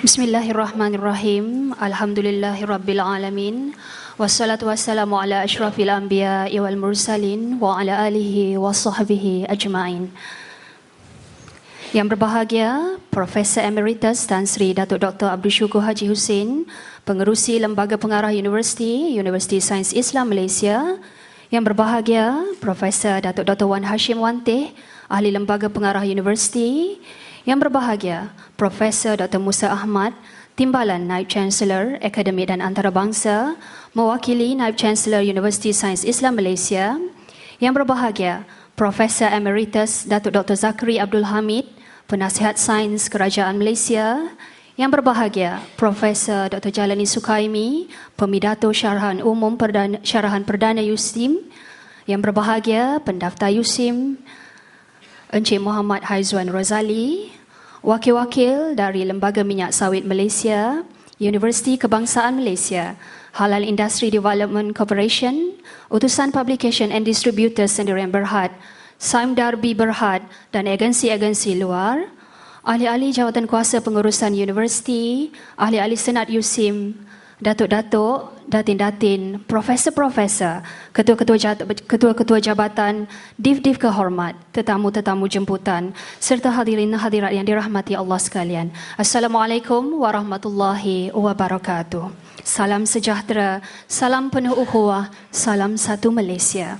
Bismillahirrahmanirrahim. Alhamdulillahirrabbilalamin. Wassalatu wassalamu ala ashrafil anbiya wal mursalin wa ala alihi wa sahbihi ajma'in. Yang berbahagia, Profesor Emeritus Tan Sri Datuk Dr. Abdul Syukur Haji Hussein, Pengerusi Lembaga Pengarah Universiti Sains Islam Malaysia. Yang berbahagia, Profesor Datuk Dr. Wan Hashim Wanteh, Ahli Lembaga Pengarah Universiti. Yang berbahagia, Profesor Dr. Musa Ahmad, Timbalan Naib Chancellor Akademik dan Antarabangsa, mewakili Naib Chancellor Universiti Sains Islam Malaysia. Yang berbahagia, Profesor Emeritus Datuk Dr. Zakri Abdul Hamid, Penasihat Sains Kerajaan Malaysia. Yang berbahagia, Profesor Dr. Jalani Sukaimi, Pemidato Syarahan Umum Syarahan Perdana USIM. Yang berbahagia, Pendaftar USIM, Encik Muhammad Haizwan Rozali, wakil-wakil dari Lembaga Minyak Sawit Malaysia, Universiti Kebangsaan Malaysia, Halal Industry Development Corporation, Utusan Publication and Distributors Sendirian Berhad, Saim Darbi Berhad dan agensi-agensi luar, ahli-ahli jawatan kuasa pengurusan universiti, ahli-ahli senat USIM, datuk-datuk, datin-datin, profesor-profesor, ketua-ketua jabatan, div-div kehormat, tetamu-tetamu jemputan, serta hadirin hadirat yang dirahmati Allah sekalian. Assalamualaikum warahmatullahi wabarakatuh. Salam sejahtera, salam penuh ukhuwah, salam satu Malaysia.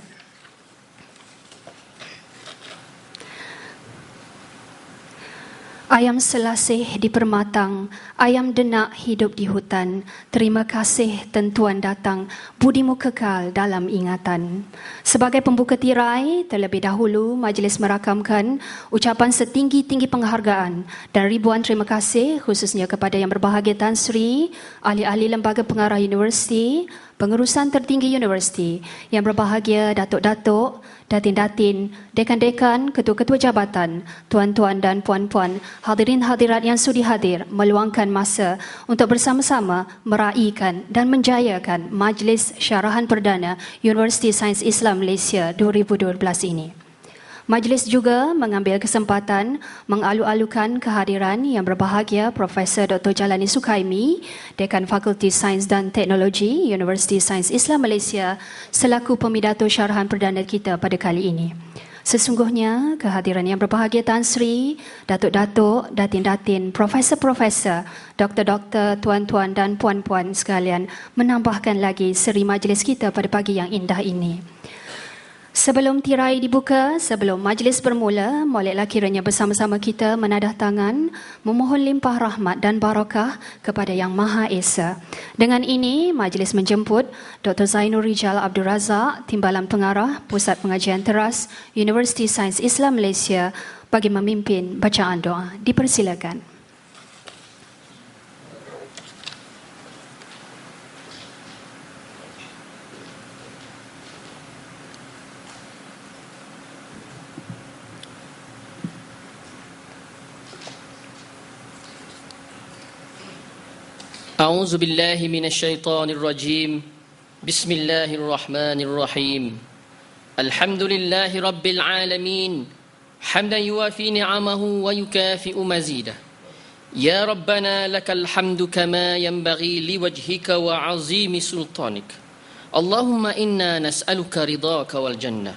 Ayam selasih di permatang, ayam denak hidup di hutan. Terima kasih tentuan datang, budimu kekal dalam ingatan. Sebagai pembuka tirai, terlebih dahulu majlis merakamkan ucapan setinggi-tinggi penghargaan dan ribuan terima kasih khususnya kepada Yang Berbahagia Tan Sri, ahli-ahli Lembaga Pengarah Universiti, Pengurusan Tertinggi Universiti, Yang Berbahagia Datuk-datuk, datin-datin, dekan-dekan, ketua-ketua jabatan, tuan-tuan dan puan-puan, hadirin hadirat yang sudi hadir meluangkan masa untuk bersama-sama meraihkan dan menjayakan Majlis Syarahan Perdana Universiti Sains Islam Malaysia 2012 ini. Majlis juga mengambil kesempatan mengalu-alukan kehadiran Yang Berbahagia Profesor Dr. Jalani Sukaimi, Dekan Fakulti Sains dan Teknologi Universiti Sains Islam Malaysia, selaku pemidato syarahan perdana kita pada kali ini. Sesungguhnya kehadiran Yang Berbahagia Tan Sri, datuk-datuk, datin-datin, profesor-profesor, doktor-doktor, tuan-tuan dan puan-puan sekalian menambahkan lagi seri majlis kita pada pagi yang indah ini. Sebelum tirai dibuka, sebelum majlis bermula, moleklah kiranya bersama-sama kita menadah tangan, memohon limpah rahmat dan barakah kepada Yang Maha Esa. Dengan ini, majlis menjemput Dr. Zainur Rijal Abdul Razak, Timbalan Pengarah, Pusat Pengajian Teras, Universiti Sains Islam Malaysia bagi memimpin bacaan doa. Dipersilakan. أعوذ بالله من الشيطان الرجيم بسم الله الرحمن الرحيم الحمد لله رب العالمين حمدا يوافي نعمه ويكافئ مزيده يا ربنا لك الحمد كما ينبغي لوجهك وعظيم سلطانك اللهم إنا نسألك رضاك والجنة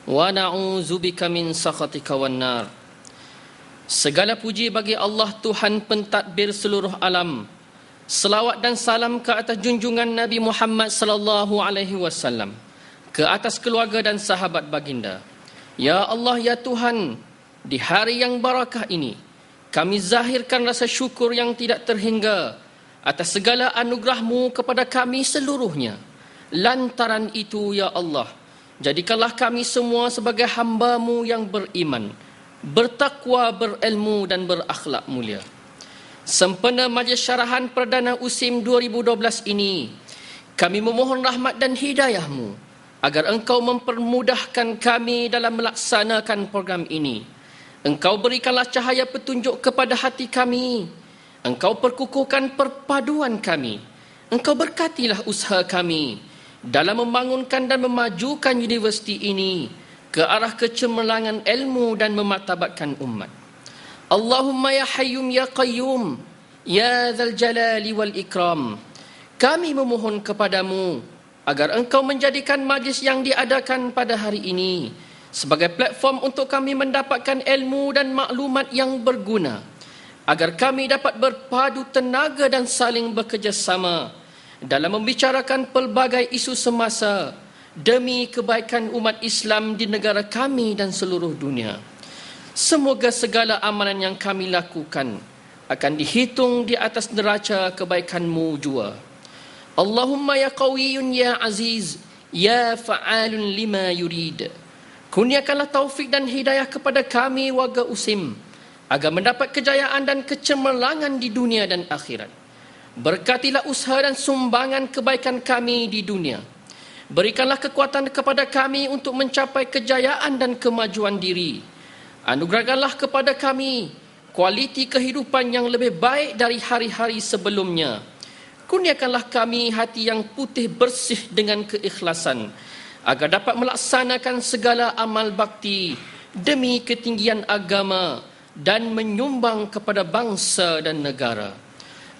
ونعوذ بك من سخطك والنار. Segala puji bagi Allah Tuhan pentadbir seluruh alam. Selawat dan salam ke atas junjungan Nabi Muhammad sallallahu alaihi wasallam, ke atas keluarga dan sahabat baginda. Ya Allah, ya Tuhan, di hari yang barakah ini kami zahirkan rasa syukur yang tidak terhingga atas segala anugerah-Mu kepada kami seluruhnya. Lantaran itu, ya Allah, jadikanlah kami semua sebagai hamba-Mu yang beriman, bertakwa, berilmu dan berakhlak mulia. Sempena Majlis Syarahan Perdana USIM 2012 ini, kami memohon rahmat dan hidayah-Mu agar Engkau mempermudahkan kami dalam melaksanakan program ini. Engkau berikanlah cahaya petunjuk kepada hati kami. Engkau perkukuhkan perpaduan kami. Engkau berkatilah usaha kami dalam membangunkan dan memajukan universiti ini ke arah kecemerlangan ilmu dan memartabatkan umat. Allahumma ya hayyum ya qayyum Ya Dzal Jalali wal Ikram, kami memohon kepadamu agar engkau menjadikan majlis yang diadakan pada hari ini sebagai platform untuk kami mendapatkan ilmu dan maklumat yang berguna, agar kami dapat berpadu tenaga dan saling bekerjasama dalam membicarakan pelbagai isu semasa demi kebaikan umat Islam di negara kami dan seluruh dunia. Semoga segala amalan yang kami lakukan akan dihitung di atas neraca kebaikanmu jua. Allahumma ya qawiyyun ya aziz ya fa'alun lima yurid. Kurniakanlah taufik dan hidayah kepada kami warga USIM agar mendapat kejayaan dan kecemerlangan di dunia dan akhirat. Berkatilah usaha dan sumbangan kebaikan kami di dunia. Berikanlah kekuatan kepada kami untuk mencapai kejayaan dan kemajuan diri. Anugerahkanlah kepada kami kualiti kehidupan yang lebih baik dari hari-hari sebelumnya. Kurniakanlah kami hati yang putih bersih dengan keikhlasan, agar dapat melaksanakan segala amal bakti demi ketinggian agama dan menyumbang kepada bangsa dan negara.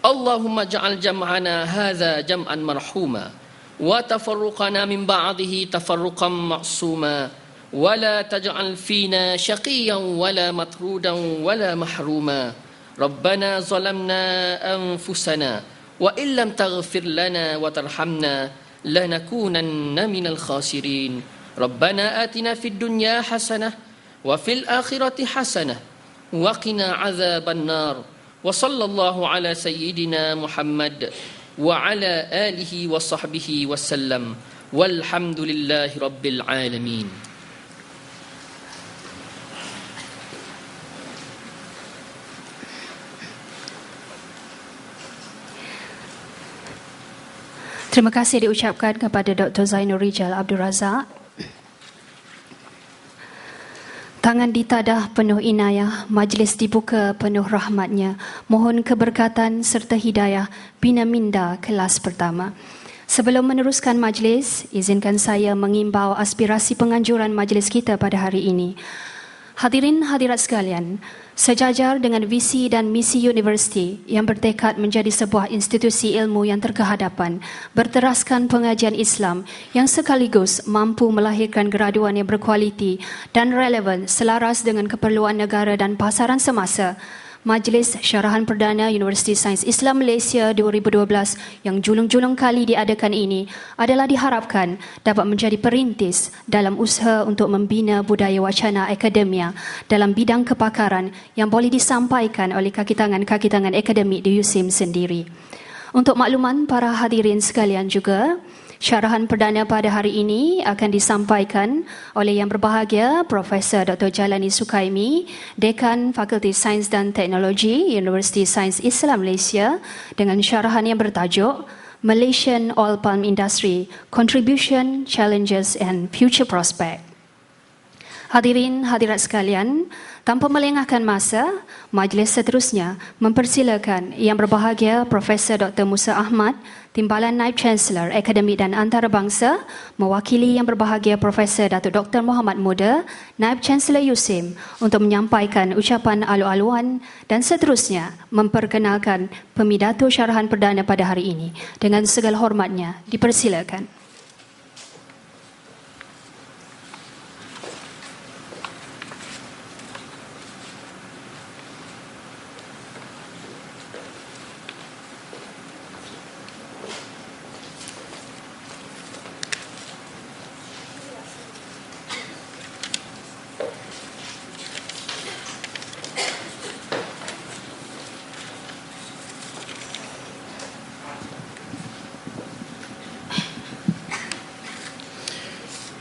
Allahumma ja'al jam'ana hadza jam'an marhuma wa tafarruqana min ba'dihi tafarruqan ma'suma wa la taj'al fina syaqiyan wa la matrudan wa la mahruma. Rabbana zalamna anfusana wa illam taghfir lana wa tarhamna lanakunanna minal khasirin. Rabbana atina fid dunya hasanah wa fil akhirati hasanah wa qina azaban nar. Wa sallallahu ala sayyidina Muhammad wa ala alihi wa sahbihi wa sallam. Walhamdulillahi rabbil alamin. Terima kasih diucapkan kepada Dr. Zainul Rijal Abdul Razak. Tangan ditadah penuh inayah, majlis dibuka penuh rahmatnya. Mohon keberkatan serta hidayah bina minda kelas pertama. Sebelum meneruskan majlis, izinkan saya mengimbau aspirasi penganjuran majlis kita pada hari ini. Hadirin hadirat sekalian, sejajar dengan visi dan misi universiti yang bertekad menjadi sebuah institusi ilmu yang terkehadapan, berteraskan pengajian Islam yang sekaligus mampu melahirkan graduan yang berkualiti dan relevan selaras dengan keperluan negara dan pasaran semasa, Majlis Syarahan Perdana Universiti Sains Islam Malaysia 2012 yang julung-julung kali diadakan ini adalah diharapkan dapat menjadi perintis dalam usaha untuk membina budaya wacana akademia dalam bidang kepakaran yang boleh disampaikan oleh kaki tangan akademik di USIM sendiri. Untuk makluman para hadirin sekalian juga, syarahan perdana pada hari ini akan disampaikan oleh Yang Berbahagia Profesor Dr. Jalani Sukaimi, Dekan Fakulti Sains dan Teknologi Universiti Sains Islam Malaysia dengan syarahan yang bertajuk Malaysian Oil Palm Industry, Contribution, Challenges and Future Prospect. Hadirin hadirat sekalian, tanpa melengahkan masa, majlis seterusnya mempersilakan Yang Berbahagia Profesor Dr. Musa Ahmad, Timbalan Naib Chancellor Akademik dan Antarabangsa, mewakili Yang Berbahagia Profesor Datuk Dr. Muhammad Muda, Naib Chancellor USIM, untuk menyampaikan ucapan alu-aluan dan seterusnya memperkenalkan pemidato syarahan perdana pada hari ini. Dengan segala hormatnya, dipersilakan.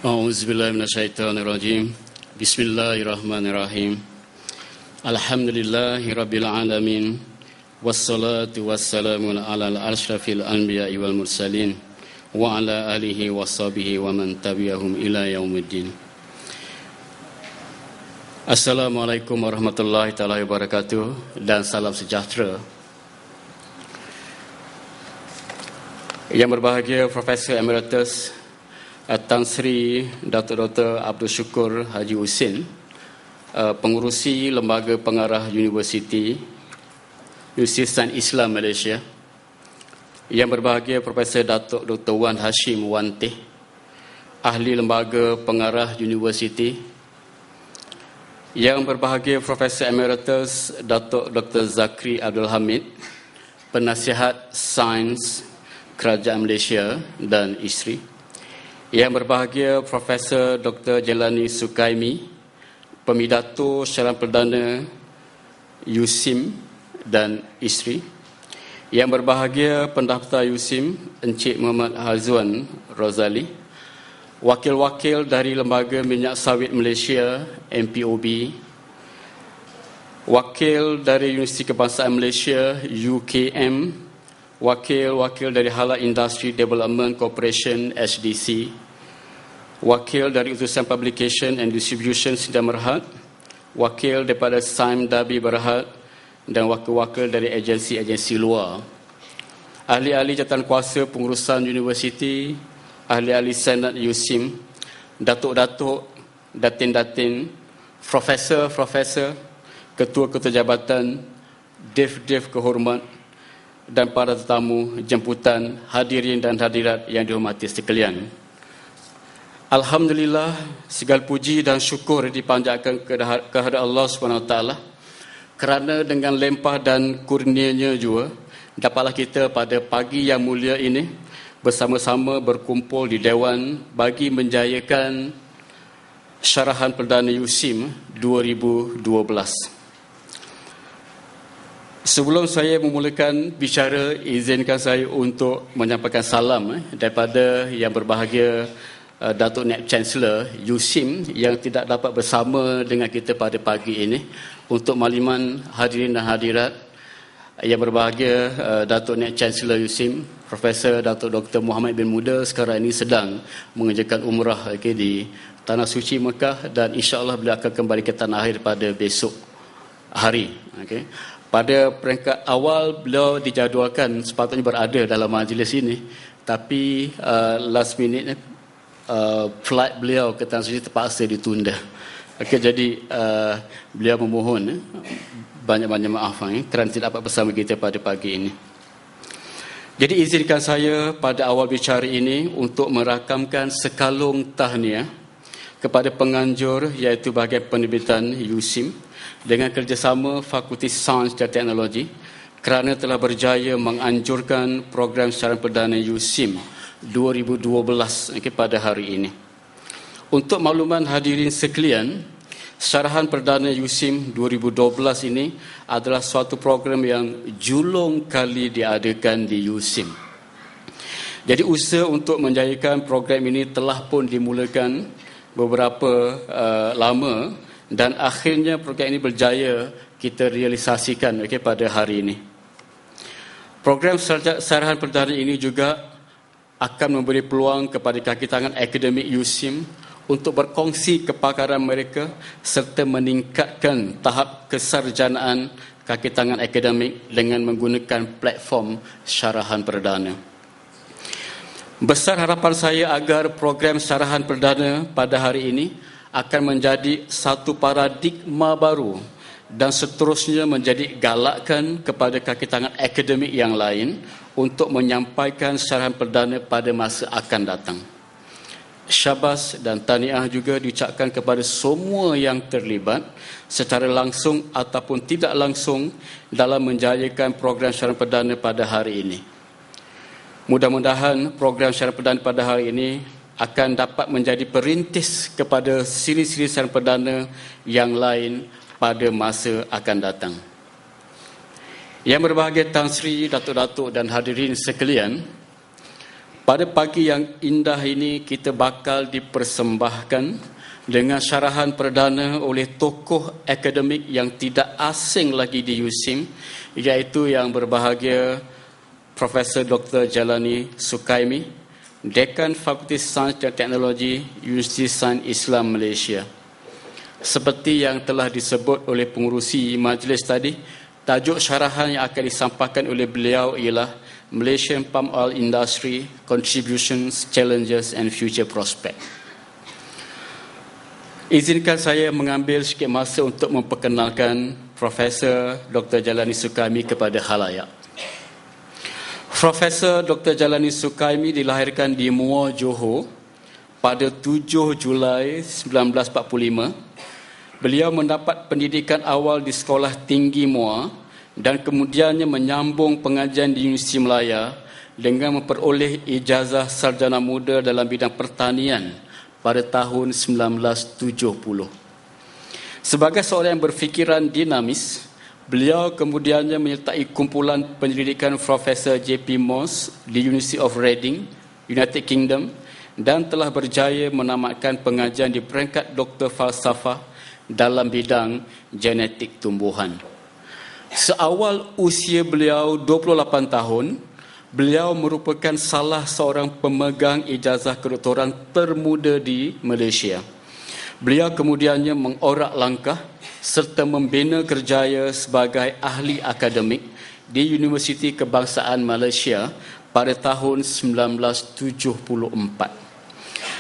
A'udzubillahi minasyaitonirrajim. Bismillahirrahmanirrahim. Alhamdulillahi rabbil alamin. Wassalatu wassalamu ala al-ashrafil anbiya'i wal mursalin wa ala alihi washabihi wa man tabi'ahum ila yaumiddin. Assalamualaikum warahmatullahi taala wabarakatuh dan salam sejahtera. Yang berbahagia Profesor Emeritus Tan Sri Datuk Dr. Abdul Syukur Haji Husin, Pengurusi Lembaga Pengarah Universiti, Universiti Sains Islam Malaysia. Yang berbahagia Profesor Datuk Dr. Wan Hashim Wanteh, Ahli Lembaga Pengarah Universiti. Yang berbahagia Profesor Emeritus Datuk Dr. Zakri Abdul Hamid, Penasihat Sains Kerajaan Malaysia dan isteri. Yang berbahagia Profesor Dr. Jelani Sukaimi, Pemidato Syarahan Perdana USIM dan isteri. Yang berbahagia Pendaftar USIM Encik Muhammad Hazwan Rozali, wakil-wakil dari Lembaga Minyak Sawit Malaysia MPOB, wakil dari Universiti Kebangsaan Malaysia UKM, wakil-wakil dari Hala Industry Development Corporation SDC, wakil dari Utusan Publication and Distribution Sdn Berhad, wakil daripada SAIM Dabi Berhad dan wakil-wakil dari agensi-agensi luar, ahli-ahli jawatan kuasa pengurusan universiti, ahli-ahli senat USIM, datuk-datuk, datin-datin, profesor-profesor, ketua-ketua jabatan, dev-dev kehormat dan para tetamu jemputan, hadirin dan hadirat yang dihormati sekalian. Alhamdulillah, segala puji dan syukur dipanjatkan kehadrat Allah SWT, kerana dengan limpah dan kurnianya juga dapatlah kita pada pagi yang mulia ini bersama-sama berkumpul di Dewan bagi menjayakan Syarahan Perdana USIM 2012. Sebelum saya memulakan bicara, izinkan saya untuk menyampaikan salam daripada yang berbahagia Datuk Naib Chancellor USIM yang tidak dapat bersama dengan kita pada pagi ini. Untuk makluman hadirin dan hadirat yang berbahagia, Datuk Naib Chancellor USIM Profesor Datuk Dr. Muhammad bin Muda sekarang ini sedang mengerjakan umrah di Tanah Suci Mekah dan insya-Allah beliau akan kembali ke tanah air pada besok hari. Pada peringkat awal beliau dijadualkan sepatutnya berada dalam majlis ini, tapi last minute flight beliau ke Tanah Suci terpaksa ditunda. Jadi beliau memohon banyak-banyak maaf kerana tidak dapat bersama kita pada pagi ini. Jadi izinkan saya pada awal bicara ini untuk merakamkan sekalung tahniah kepada penganjur iaitu bahagian penerbitan USIM dengan kerjasama Fakulti Sains dan Teknologi kerana telah berjaya menganjurkan program Syarahan Perdana USIM 2012 pada hari ini. Untuk makluman hadirin sekalian, Syarahan Perdana USIM 2012 ini adalah suatu program yang julung kali diadakan di USIM. Jadi usaha untuk menjayakan program ini telah pun dimulakan beberapa lama dan akhirnya program ini berjaya kita realisasikan pada hari ini. Program Syarahan Perdana ini juga akan memberi peluang kepada kaki tangan akademik USIM untuk berkongsi kepakaran mereka serta meningkatkan tahap kesarjanaan kaki tangan akademik dengan menggunakan platform Syarahan Perdana. Besar harapan saya agar program Syarahan Perdana pada hari ini akan menjadi satu paradigma baru dan seterusnya menjadi galakan kepada kaki tangan akademik yang lain untuk menyampaikan syarahan perdana pada masa akan datang. Syabas dan tahniah juga diucapkan kepada semua yang terlibat secara langsung ataupun tidak langsung dalam menjayakan program syarahan perdana pada hari ini. Mudah-mudahan program syarahan perdana pada hari ini akan dapat menjadi perintis kepada siri-siri syarahan perdana yang lain pada masa akan datang. Yang berbahagia Tan Sri, Datuk-Datuk dan hadirin sekalian, pada pagi yang indah ini kita bakal dipersembahkan dengan syarahan perdana oleh tokoh akademik yang tidak asing lagi di USIM, iaitu yang berbahagia Profesor Dr. Jelani Sukaimi, Dekan Fakulti Sains dan Teknologi Universiti Sains Islam Malaysia. Seperti yang telah disebut oleh pengurusi majlis tadi, tajuk syarahan yang akan disampaikan oleh beliau ialah Malaysian Palm Oil Industry, Contributions, Challenges and Future Prospect. Izinkan saya mengambil sikit masa untuk memperkenalkan Profesor Dr. Jalani Sukaimi kepada khalayak. Profesor Dr. Jalani Sukaimi dilahirkan di Muar, Johor pada 7 Julai 1945. Beliau mendapat pendidikan awal di Sekolah Tinggi Muar dan kemudiannya menyambung pengajian di Universiti Melaya dengan memperoleh ijazah sarjana muda dalam bidang pertanian pada tahun 1970. Sebagai seorang yang berfikiran dinamis, beliau kemudiannya menyertai kumpulan penyelidikan Profesor J.P. Morse di University of Reading, United Kingdom, dan telah berjaya menamatkan pengajian di peringkat Doktor Falsafah dalam bidang genetik tumbuhan. Seawal usia beliau 28 tahun, beliau merupakan salah seorang pemegang ijazah kedoktoran termuda di Malaysia. Beliau kemudiannya mengorak langkah serta membina kerjaya sebagai ahli akademik di Universiti Kebangsaan Malaysia pada tahun 1974.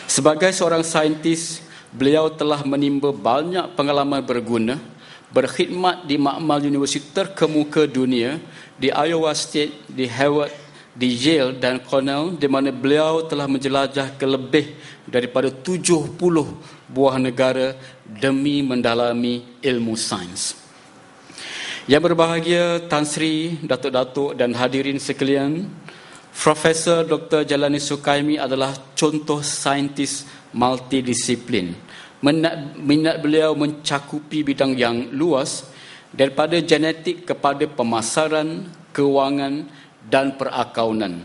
Sebagai seorang saintis, beliau telah menimba banyak pengalaman berguna, berkhidmat di makmal universiti terkemuka dunia di Iowa State, di Harvard, di Yale dan Cornell, di mana beliau telah menjelajah ke lebih daripada 70 buah negara demi mendalami ilmu sains. Yang berbahagia Tan Sri, Datuk-Datuk dan hadirin sekalian, Profesor Dr. Jalani Sukaimi adalah contoh saintis multidisiplin. Minat beliau mencakupi bidang yang luas daripada genetik kepada pemasaran, kewangan dan perakaunan,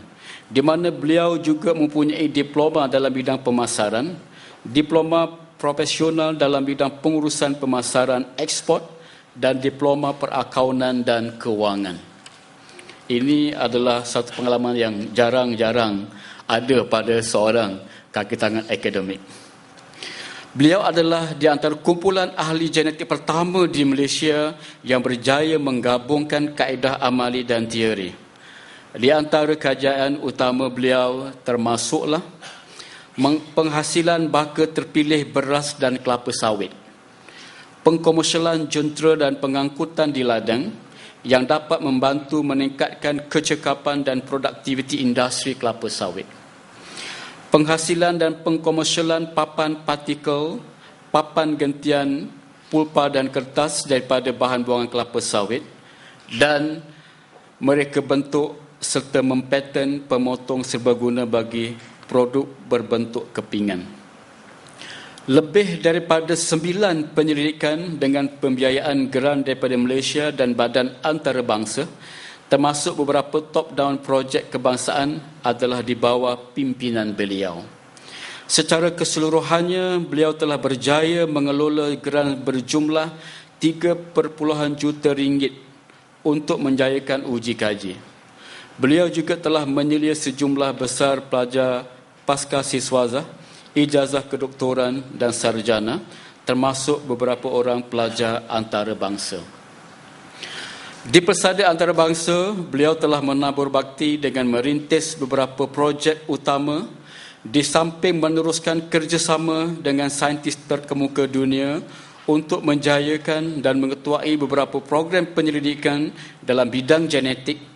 di mana beliau juga mempunyai diploma dalam bidang pemasaran, diploma profesional dalam bidang pengurusan pemasaran ekspor dan diploma perakaunan dan kewangan. Ini adalah satu pengalaman yang jarang-jarang ada pada seorang kaki tangan akademik. Beliau adalah di antara kumpulan ahli genetik pertama di Malaysia yang berjaya menggabungkan kaedah amali dan teori. Di antara kajian utama beliau termasuklah penghasilan baka terpilih beras dan kelapa sawit, pengkomersialan jentera dan pengangkutan di ladang yang dapat membantu meningkatkan kecekapan dan produktiviti industri kelapa sawit, penghasilan dan pengkomersialan papan partikel, papan gentian, pulpa dan kertas daripada bahan buangan kelapa sawit, dan mereka bentuk serta mempaten pemotong serbaguna bagi produk berbentuk kepingan. Lebih daripada 9 penyelidikan dengan pembiayaan geran daripada Malaysia dan badan antarabangsa, termasuk beberapa top-down projek kebangsaan, adalah di bawah pimpinan beliau. Secara keseluruhannya, beliau telah berjaya mengelola geran berjumlah 3 juta ringgit untuk menjayakan uji kaji. Beliau juga telah menyelia sejumlah besar pelajar pasca siswazah, ijazah kedoktoran dan sarjana, termasuk beberapa orang pelajar antarabangsa. Di persada antarabangsa, beliau telah menabur bakti dengan merintis beberapa projek utama di samping meneruskan kerjasama dengan saintis terkemuka dunia untuk menjayakan dan mengetuai beberapa program penyelidikan dalam bidang genetik,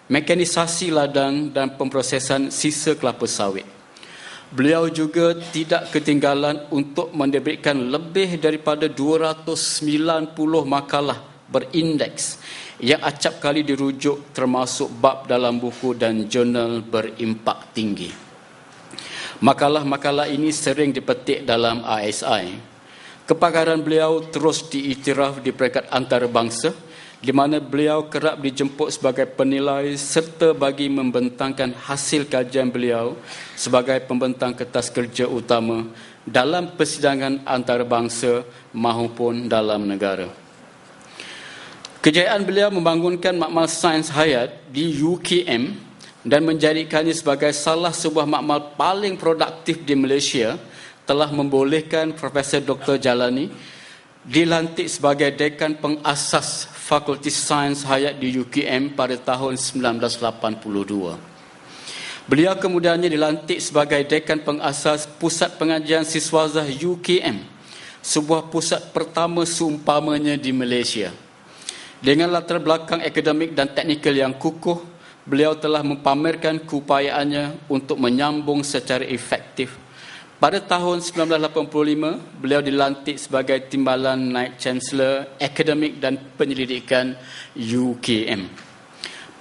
mekanisasi ladang dan pemprosesan sisa kelapa sawit. Beliau juga tidak ketinggalan untuk menerbitkan lebih daripada 290 makalah berindeks yang acap kali dirujuk, termasuk bab dalam buku dan jurnal berimpak tinggi. Makalah-makalah ini sering dipetik dalam RSI. Kepakaran beliau terus diiktiraf di peringkat antarabangsa, di mana beliau kerap dijemput sebagai penilai serta bagi membentangkan hasil kajian beliau sebagai pembentang kertas kerja utama dalam persidangan antarabangsa maupun dalam negara. Kejayaan beliau membangunkan makmal sains hayat di UKM dan menjadikannya sebagai salah sebuah makmal paling produktif di Malaysia telah membolehkan Profesor Dr. Jalani dilantik sebagai dekan pengasas Fakulti Sains Hayat di UKM pada tahun 1982. Beliau kemudiannya dilantik sebagai dekan pengasas Pusat Pengajian Siswazah UKM sebuah pusat pertama seumpamanya di Malaysia. Dengan latar belakang akademik dan teknikal yang kukuh, beliau telah mempamerkan keupayaannya untuk menyambung secara efektif. Pada tahun 1985, beliau dilantik sebagai Timbalan Naib Chancellor Akademik dan Penyelidikan UKM.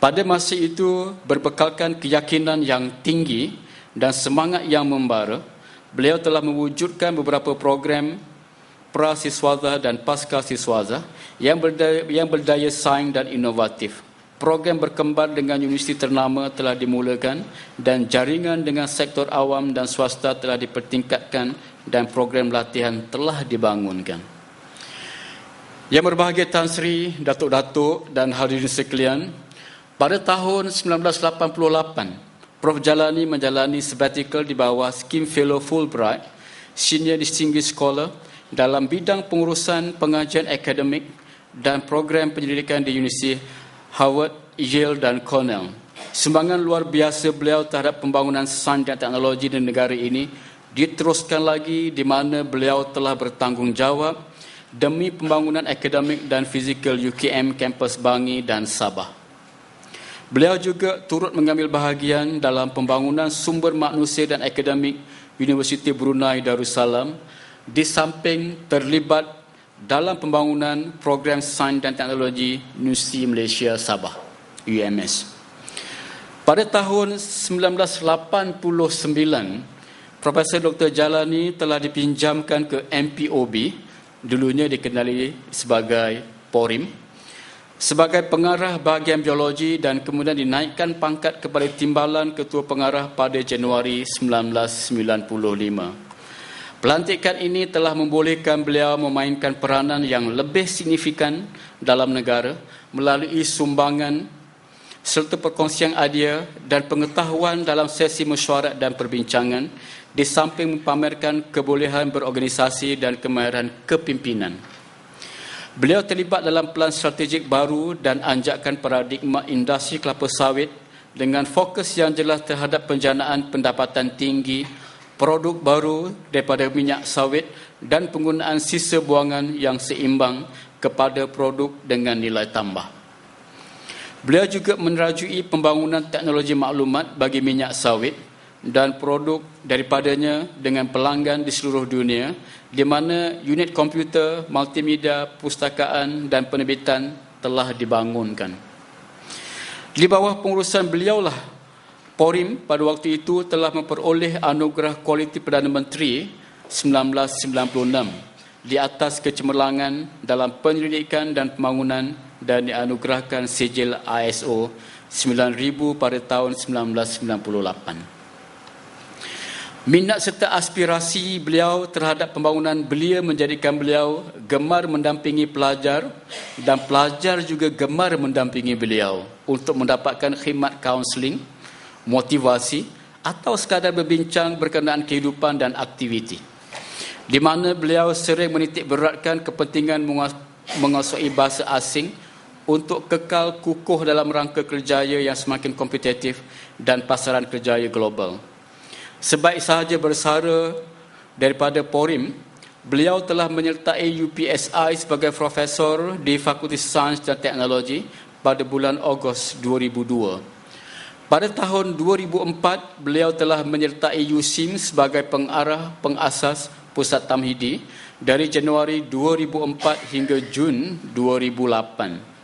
Pada masa itu, berbekalkan keyakinan yang tinggi dan semangat yang membara, beliau telah mewujudkan beberapa program pra-siswaza dan pasca-siswaza yang berdaya saing dan inovatif. Program berkembar dengan universiti ternama telah dimulakan dan jaringan dengan sektor awam dan swasta telah dipertingkatkan dan program latihan telah dibangunkan. Yang berbahagia Tan Sri, Datuk-Datuk dan hadirin sekalian, pada tahun 1988, Prof. Jalani menjalani sabbatical di bawah skim Fellow Fulbright, Senior Distinguished Scholar dalam bidang pengurusan pengajian akademik dan program penyelidikan di Universiti Harvard, Yale dan Cornell. Sumbangan luar biasa beliau terhadap pembangunan sains dan teknologi di negara ini diteruskan lagi di mana beliau telah bertanggungjawab demi pembangunan akademik dan fizikal UKM kampus Bangi dan Sabah. Beliau juga turut mengambil bahagian dalam pembangunan sumber manusia dan akademik Universiti Brunei Darussalam, di samping terlibat dalam pembangunan program sains dan teknologi Universiti Malaysia Sabah, UMS. Pada tahun 1989, Profesor Dr. Jalani telah dipinjamkan ke MPOB, dulunya dikenali sebagai PORIM, sebagai pengarah bahagian biologi dan kemudian dinaikkan pangkat kepada Timbalan Ketua Pengarah pada Januari 1995. Pelantikan ini telah membolehkan beliau memainkan peranan yang lebih signifikan dalam negara melalui sumbangan serta perkongsian idea dan pengetahuan dalam sesi mesyuarat dan perbincangan, di samping mempamerkan kebolehan berorganisasi dan kemahiran kepimpinan. Beliau terlibat dalam pelan strategik baru dan anjakan paradigma industri kelapa sawit dengan fokus yang jelas terhadap penjanaan pendapatan tinggi, produk baru daripada minyak sawit dan penggunaan sisa buangan yang seimbang kepada produk dengan nilai tambah. Beliau juga menerajui pembangunan teknologi maklumat bagi minyak sawit dan produk daripadanya dengan pelanggan di seluruh dunia, di mana unit komputer, multimedia, pustakaan dan penerbitan telah dibangunkan. Di bawah pengurusan beliaulah PORIM pada waktu itu telah memperoleh anugerah kualiti Perdana Menteri 1996 di atas kecemerlangan dalam penyelidikan dan pembangunan dan dianugerahkan sijil ISO 9000 pada tahun 1998. Minat serta aspirasi beliau terhadap pembangunan belia menjadikan beliau gemar mendampingi pelajar dan pelajar juga gemar mendampingi beliau untuk mendapatkan khidmat kaunseling, motivasi atau sekadar berbincang berkenaan kehidupan dan aktiviti, di mana beliau sering menitik beratkan kepentingan menguasai bahasa asing untuk kekal kukuh dalam rangka kerjaya yang semakin kompetitif dan pasaran kerjaya global. Sebaik sahaja bersara daripada PORIM, beliau telah menyertai UPSI sebagai profesor di Fakulti Sains dan Teknologi pada bulan Ogos 2002. Pada tahun 2004, beliau telah menyertai USIM sebagai pengarah pengasas Pusat Tamhidi dari Januari 2004 hingga Jun 2008.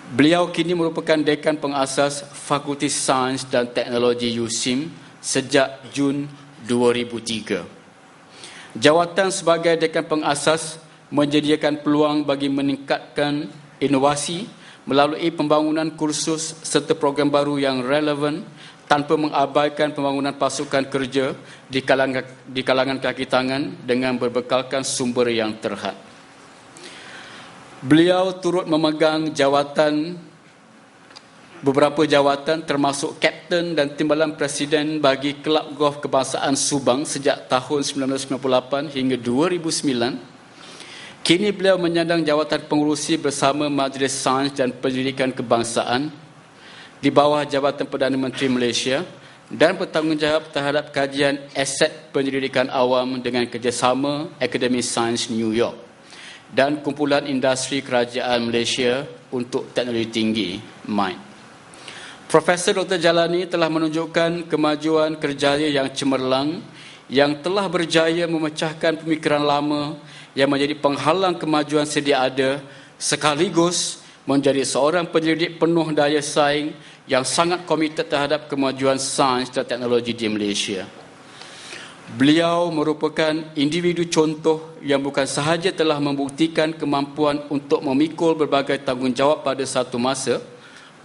Beliau kini merupakan dekan pengasas Fakulti Sains dan Teknologi USIM sejak Jun 2003. Jawatan sebagai dekan pengasas menyediakan peluang bagi meningkatkan inovasi melalui pembangunan kursus serta program baru yang relevan tanpa mengabaikan pembangunan pasukan kerja di kalangan kaki tangan dengan berbekalkan sumber yang terhad. Beliau turut memegang beberapa jawatan termasuk Kapten dan Timbalan Presiden bagi Kelab Golf Kebangsaan Subang sejak tahun 1998 hingga 2009. Kini beliau menyandang jawatan pengurusi bersama Majlis Sains dan Pendidikan Kebangsaan di bawah Jabatan Perdana Menteri Malaysia dan bertanggungjawab terhadap kajian aset penyelidikan awam dengan kerjasama Academy Science New York dan Kumpulan Industri Kerajaan Malaysia untuk Teknologi Tinggi MIND. Profesor Dr. Jalani telah menunjukkan kemajuan kerjaya yang cemerlang yang telah berjaya memecahkan pemikiran lama yang menjadi penghalang kemajuan sedia ada, sekaligus menjadi seorang penyelidik penuh daya saing yang sangat komited terhadap kemajuan sains dan teknologi di Malaysia. Beliau merupakan individu contoh yang bukan sahaja telah membuktikan kemampuan untuk memikul berbagai tanggungjawab pada satu masa,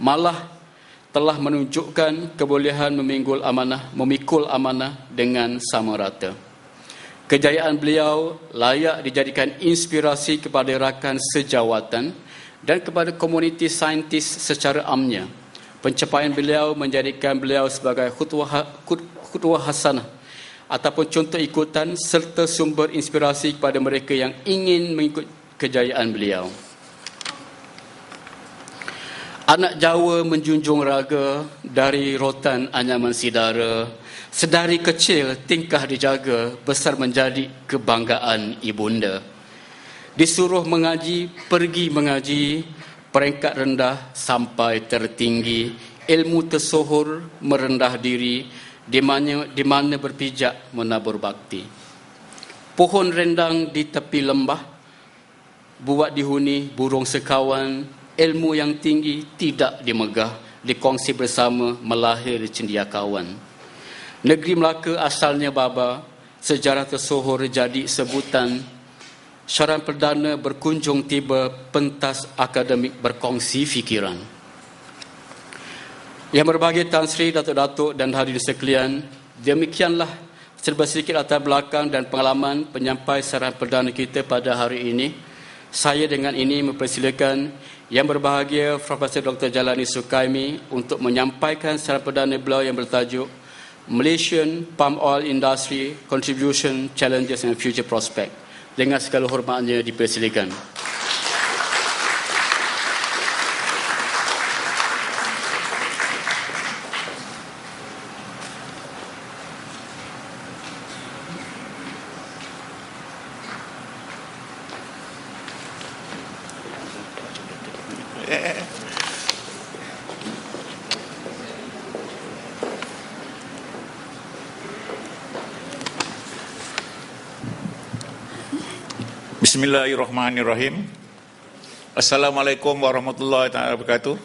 malah telah menunjukkan kebolehan memikul amanah dengan sama rata. Kejayaan beliau layak dijadikan inspirasi kepada rakan sejawatan dan kepada komuniti saintis secara amnya. Pencapaian beliau menjadikan beliau sebagai khutwah hasanah ataupun contoh ikutan serta sumber inspirasi kepada mereka yang ingin mengikut kejayaan beliau. Anak Jawa menjunjung raga dari rotan anyaman sidara. Sedari kecil tingkah dijaga, besar menjadi kebanggaan ibunda. Disuruh mengaji, pergi mengaji, peringkat rendah sampai tertinggi, ilmu tersohor merendah diri, di mana berpijak menabur bakti. Pohon rendang di tepi lembah, buat dihuni burung sekawan, ilmu yang tinggi tidak dimegah, dikongsi bersama melahir cendia kawan. Negeri Melaka asalnya Baba, sejarah tersohor jadi sebutan. Syaran perdana berkunjung tiba, pentas akademik berkongsi fikiran. Yang berbahagia Tan Sri, Datuk-Datuk dan hadirin sekalian, demikianlah serba sedikit latar belakang dan pengalaman penyampai syaran perdana kita pada hari ini. Saya dengan ini mempersilakan yang berbahagia Profesor Dr. Jalani Sukaimi untuk menyampaikan syaran perdana beliau yang bertajuk Malaysian Palm Oil Industry Contribution, Challenges and Future Prospect. Dengan segala hormatnya dipersilakan. Bismillahirrahmanirrahim. Assalamualaikum warahmatullahi wabarakatuh.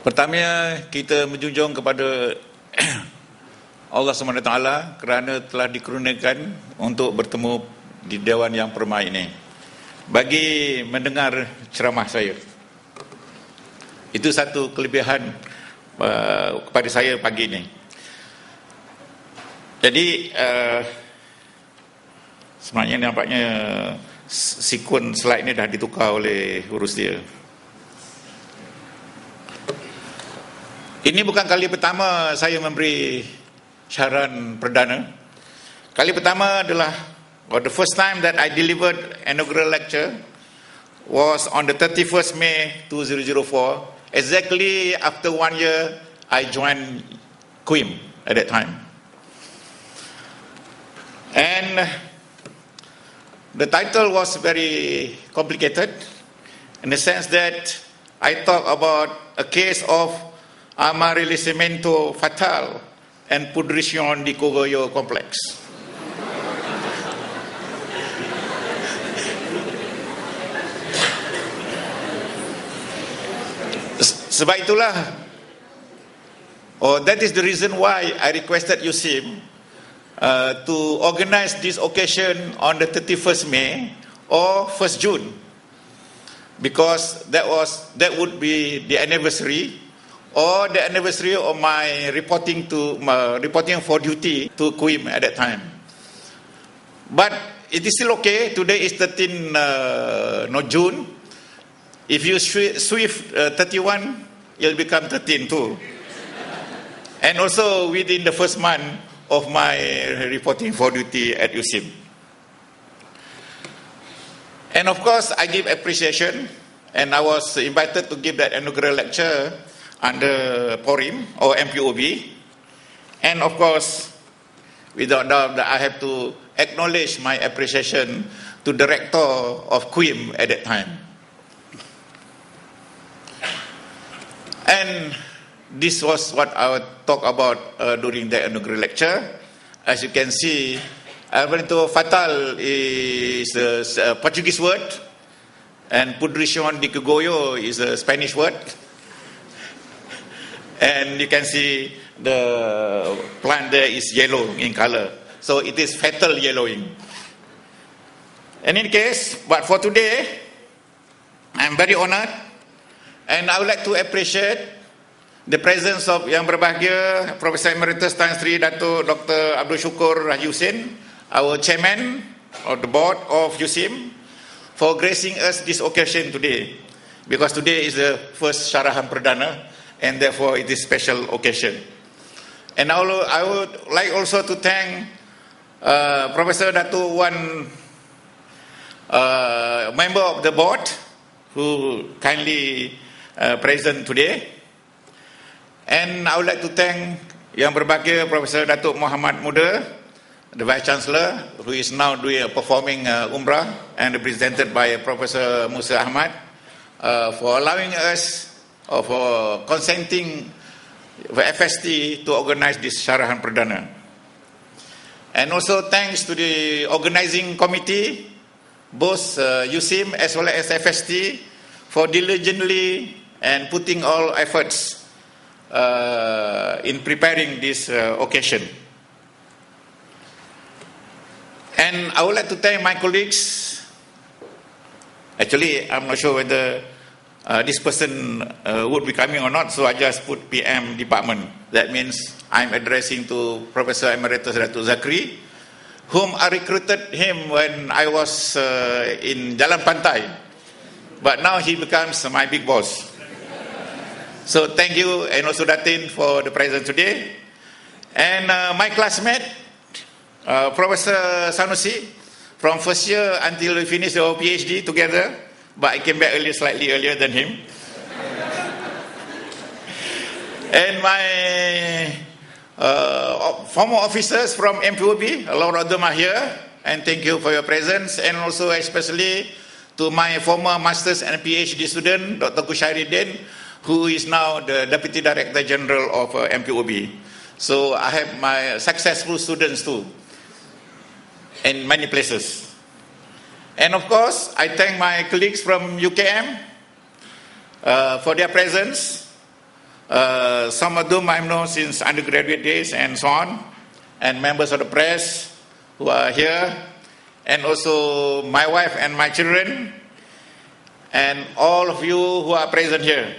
Pertama, kita menjunjung kepada Allah SWT kerana telah dikurniakan untuk bertemu di Dewan Yang Permai ini bagi mendengar ceramah saya. Itu satu kelebihan kepada saya pagi ini. Jadi sebenarnya nampaknya sekuen slide ini dah ditukar oleh urus dia. Ini bukan kali pertama saya memberi syaran perdana. Kali pertama adalah, the first time that I delivered inaugural lecture was on the 31st May 2004. Exactly after 1 year, I joined QUIM at that time. And the title was very complicated in the sense that I talk about a case of amarillissimento fatal and pudrition di Cogoyo complex. Sebab itulah, that is the reason why I requested USIM to organize this occasion on the 31st May or 1st June, because that would be the anniversary or the anniversary of my reporting for duty to QUIM at that time. But it is still okay. Today is 13 June. If you swift 31, it'll become 13 too. And also within the first month of my reporting for duty at USIM. And of course, I give appreciation, and I was invited to give that inaugural lecture under PORIM or MPOB. And of course, without doubt, that I have to acknowledge my appreciation to the rector of QUIM at that time. And this was what I would talk about during the inaugural lecture. As you can see, Alvarito Fatal is a Portuguese word, and Pudricion di Cugoyo is a Spanish word. And you can see the plant there is yellow in color. So it is fatal yellowing. In any case, but for today, I'm very honored, and I would like to appreciate the presence of Yang Berbahagia Professor Emeritus Tan Sri Dato Dr. Abdul Syukur Haji Hussein, our chairman of the board of USIM, for gracing us this occasion today, because today is the first Syarahan Perdana, and therefore it is special occasion. And I would like also to thank Professor Dato Wan, member of the board, who kindly present today. And I would like to thank Yang Berbahagia Professor Datuk Muhammad Muda, the Vice Chancellor, who is now performing Umrah, and represented by Professor Musa Ahmad, for allowing us, or for consenting for FST to organize this Syarahan Perdana. And also thanks to the organizing committee, both USIM as well as FST, for diligently and putting all efforts in preparing this occasion. And I would like to thank my colleagues. Actually, I'm not sure whether this person would be coming or not, so I just put PM department. That means I'm addressing to Professor Emeritus Datuk Zakri, whom I recruited him when I was in Jalan Pantai, but now he becomes my big boss. So thank you, and also Datin, for the presence today. And my classmate, Professor Sanusi, from first year until we finished our PhD together, but I came back slightly earlier than him. And my former officers from MPOB, a lot of them are here, and thank you for your presence. And also especially to my former Masters and PhD student, Dr. Kushairiddin, who is now the Deputy Director General of MPOB. So I have my successful students too, in many places. And of course, I thank my colleagues from UKM for their presence. Some of them I've known since undergraduate days and so on, and members of the press who are here, and also my wife and my children, and all of you who are present here.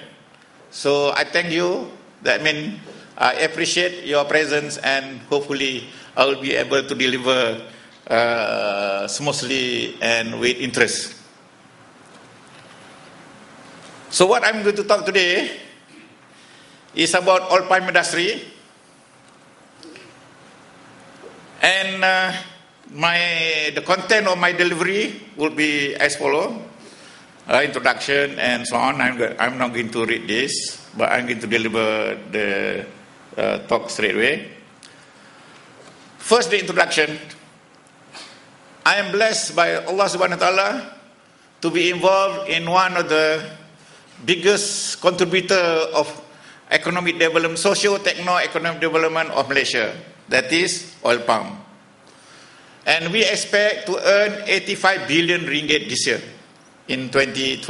So I thank you. That means I appreciate your presence, and hopefully I will be able to deliver smoothly and with interest. So what I'm going to talk today is about oil palm industry, and the content of my delivery will be as follows: introduction and so on. I'm not going to read this, but I'm going to deliver the talk straight away. First, the introduction. I am blessed by Allah Subhanahu wa Taala to be involved in one of the biggest contributor of economic development, socio-techno-economic development of Malaysia, that is oil palm. And we expect to earn 85 billion ringgit this year in 2012.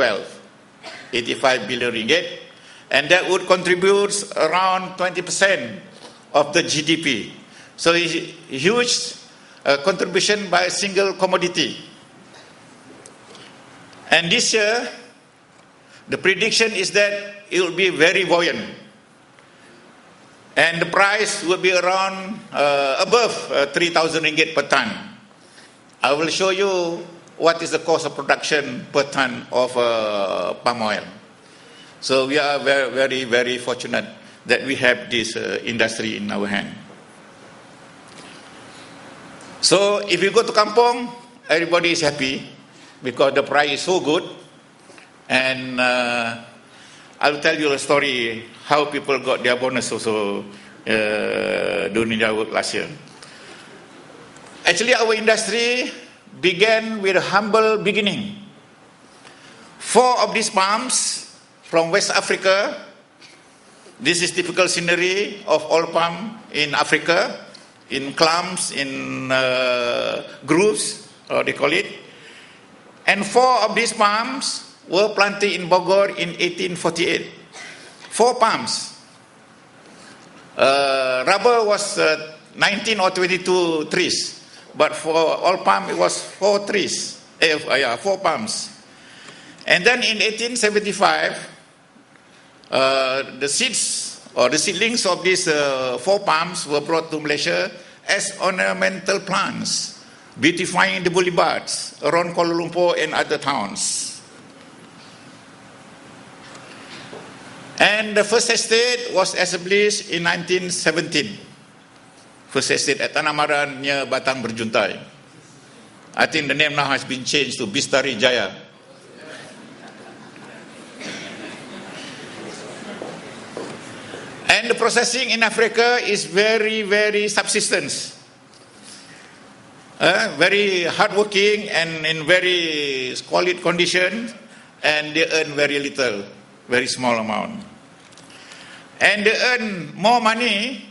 85 billion ringgit, and that would contribute around 20% of the GDP. So it's a huge contribution by a single commodity. And this year, the prediction is that it will be very buoyant, and the price will be around above 3,000 ringgit per ton. I will show you what is the cost of production per ton of palm oil. So we are very, very, very fortunate that we have this industry in our hand. So if you go to Kampong, everybody is happy because the price is so good, and I'll tell you a story how people got their bonus also during their work last year. Actually, our industry began with a humble beginning. 4 of these palms from West Africa. This is typical scenery of oil palm in Africa, in clumps, in grooves, they call it. And 4 of these palms were planted in Bogor in 1848. 4 palms. Rubber was 19 or 22 trees, but for oil palm it was 4 trees. 4 palms. And then in 1875, the seeds or the seedlings of these 4 palms were brought to Malaysia as ornamental plants, beautifying the boulevards around Kuala Lumpur and other towns. And the first estate was established in 1917. First estate at Tanah Maran near Batang Berjuntai. I think the name now has been changed to Bistari Jaya. And the processing in Africa is very, very subsistence. Very hardworking and in very squalid conditions, and they earn very little, very small amount. And they earn more money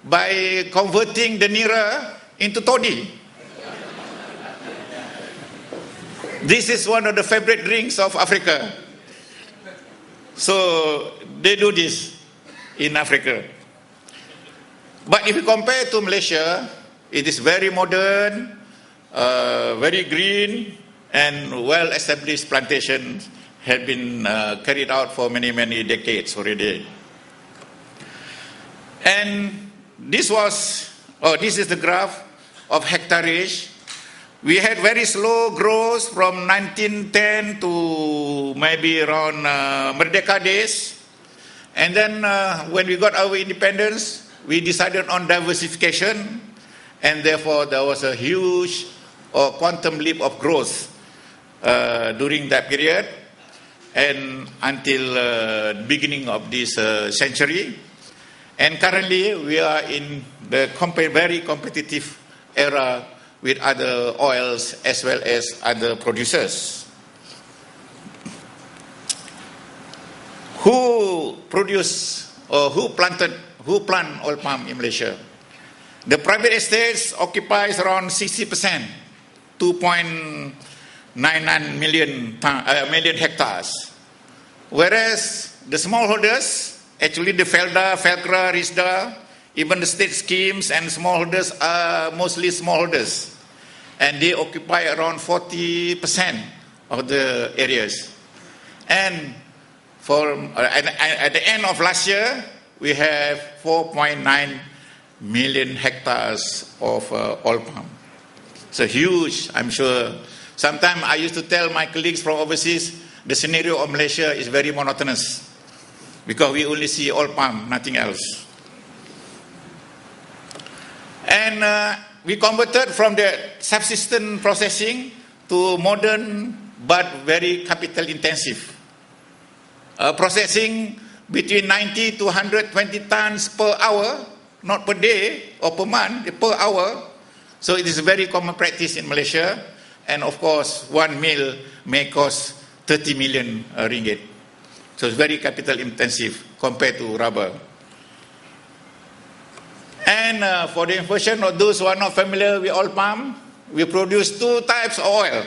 by converting the nira into toddy. This is one of the favorite drinks of Africa. So they do this in Africa. But if you compare to Malaysia, it is very modern, very green, and well-established plantations have been carried out for many, many decades already. And this is the graph of hectareage. We had very slow growth from 1910 to maybe around Merdeka days. And then when we got our independence, we decided on diversification, and therefore there was a huge quantum leap of growth during that period and until the beginning of this century. And currently we are in the very competitive era with other oils as well as other producers. Who produce or who plant oil palm in Malaysia? The private estates occupies around 60%, 2.99 million hectares. Whereas the smallholders, actually the Felda, Felkra, Risda, even the state schemes and smallholders are mostly smallholders. And they occupy around 40% of the areas. And at the end of last year, we have 4.9 million hectares of oil palm. So huge, I'm sure. Sometimes I used to tell my colleagues from overseas, the scenario of Malaysia is very monotonous because we only see oil palm, nothing else. And we converted from the subsistence processing to modern but very capital intensive. Processing between 90 to 120 tons per hour, not per day or per month, per hour. So it is a very common practice in Malaysia. And of course, 1 meal may cost 30 million ringgit. So it's very capital intensive compared to rubber. And for the information of those who are not familiar with oil palm, we produce 2 types of oil.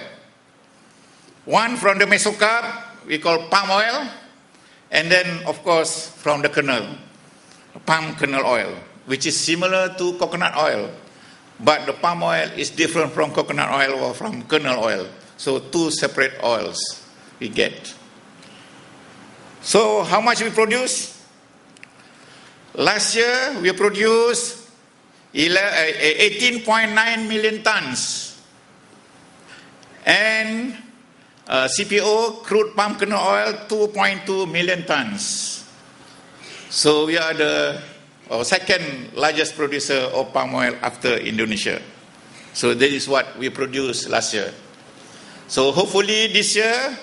One from the mesocarp, we call palm oil. And then, of course, from the kernel, palm kernel oil, which is similar to coconut oil. But the palm oil is different from coconut oil or from kernel oil. So 2 separate oils we get. So how much we produce? Last year, we produced 18.9 million tons. And CPO, crude palm kernel oil, 2.2 million tons. So we are the second largest producer of palm oil after Indonesia. So that is what we produced last year. So hopefully this year,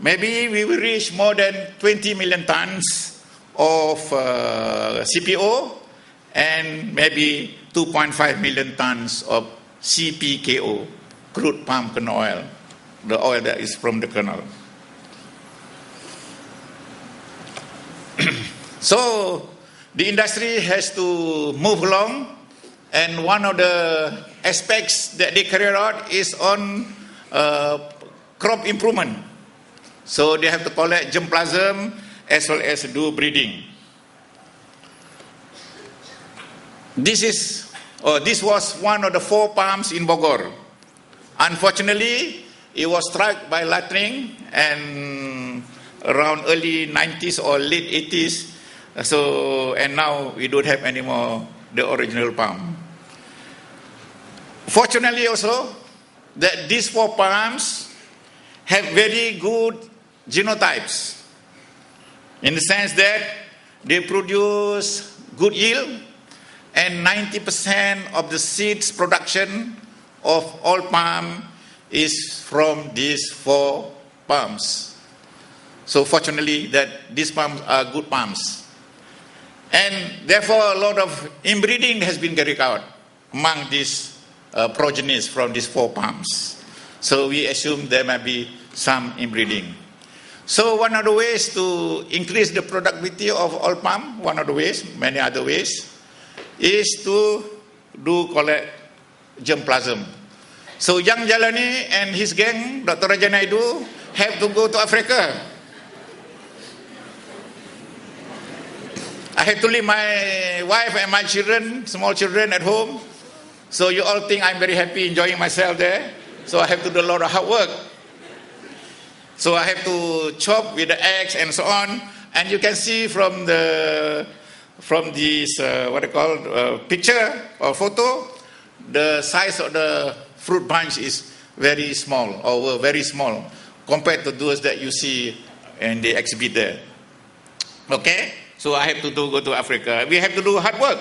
maybe we will reach more than 20 million tons of CPO and maybe 2.5 million tons of CPKO, crude palm kernel oil, the oil that is from the kernel. So the industry has to move along, and one of the aspects that they carry out is on crop improvement. So they have to collect germplasm as well as do breeding. This was one of the 4 palms in Bogor. Unfortunately, it was struck by lightning and around early 90s or late 80s. So, and now we don't have anymore the original palm. Fortunately also, that these 4 palms have very good genotypes, in the sense that they produce good yield, and 90% of the seeds production of all palm is from these 4 palms. So fortunately that these palms are good palms. And therefore a lot of inbreeding has been carried out among these progenies from these 4 palms. So we assume there might be some inbreeding. So one of the ways to increase the productivity of all palm, one of the ways, many other ways, is to collect germplasm. So Young Jalani and his gang, Dr. Raja Naidu, have to go to Africa. I have to leave my wife and my children, small children at home. So you all think I'm very happy enjoying myself there. So I have to do a lot of hard work. So I have to chop with the axe and so on. And you can see from this picture or photo, the size of the fruit bunch is very small, or were very small compared to those that you see in the exhibit there. Okay, so I have to go to Africa. We have to do hard work,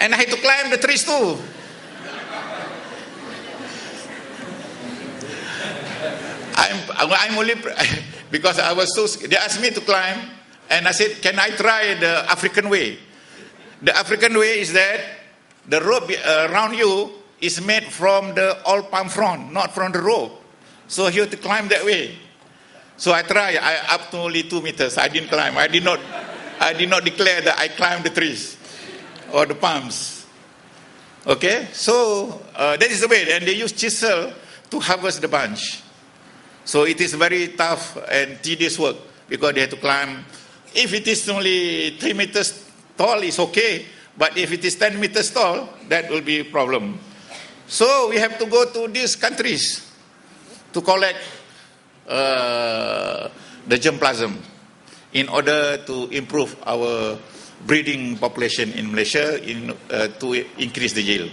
and I have to climb the trees too. I'm only because I was so. They asked me to climb, and I said, "Can I try the African way?" The African way is that the rope around you is made from the old palm frond, not from the rope. So you have to climb that way. So I tried. Up to only 2 meters. I didn't climb. I did not declare that I climbed the trees or the palms. Okay. So that is the way. And they use chisel to harvest the bunch. So it is very tough and tedious work because they have to climb. If it is only 3 meters tall, it's okay. But if it is 10 meters tall, that will be a problem. So we have to go to these countries to collect the germplasm in order to improve our breeding population in Malaysia to increase the yield.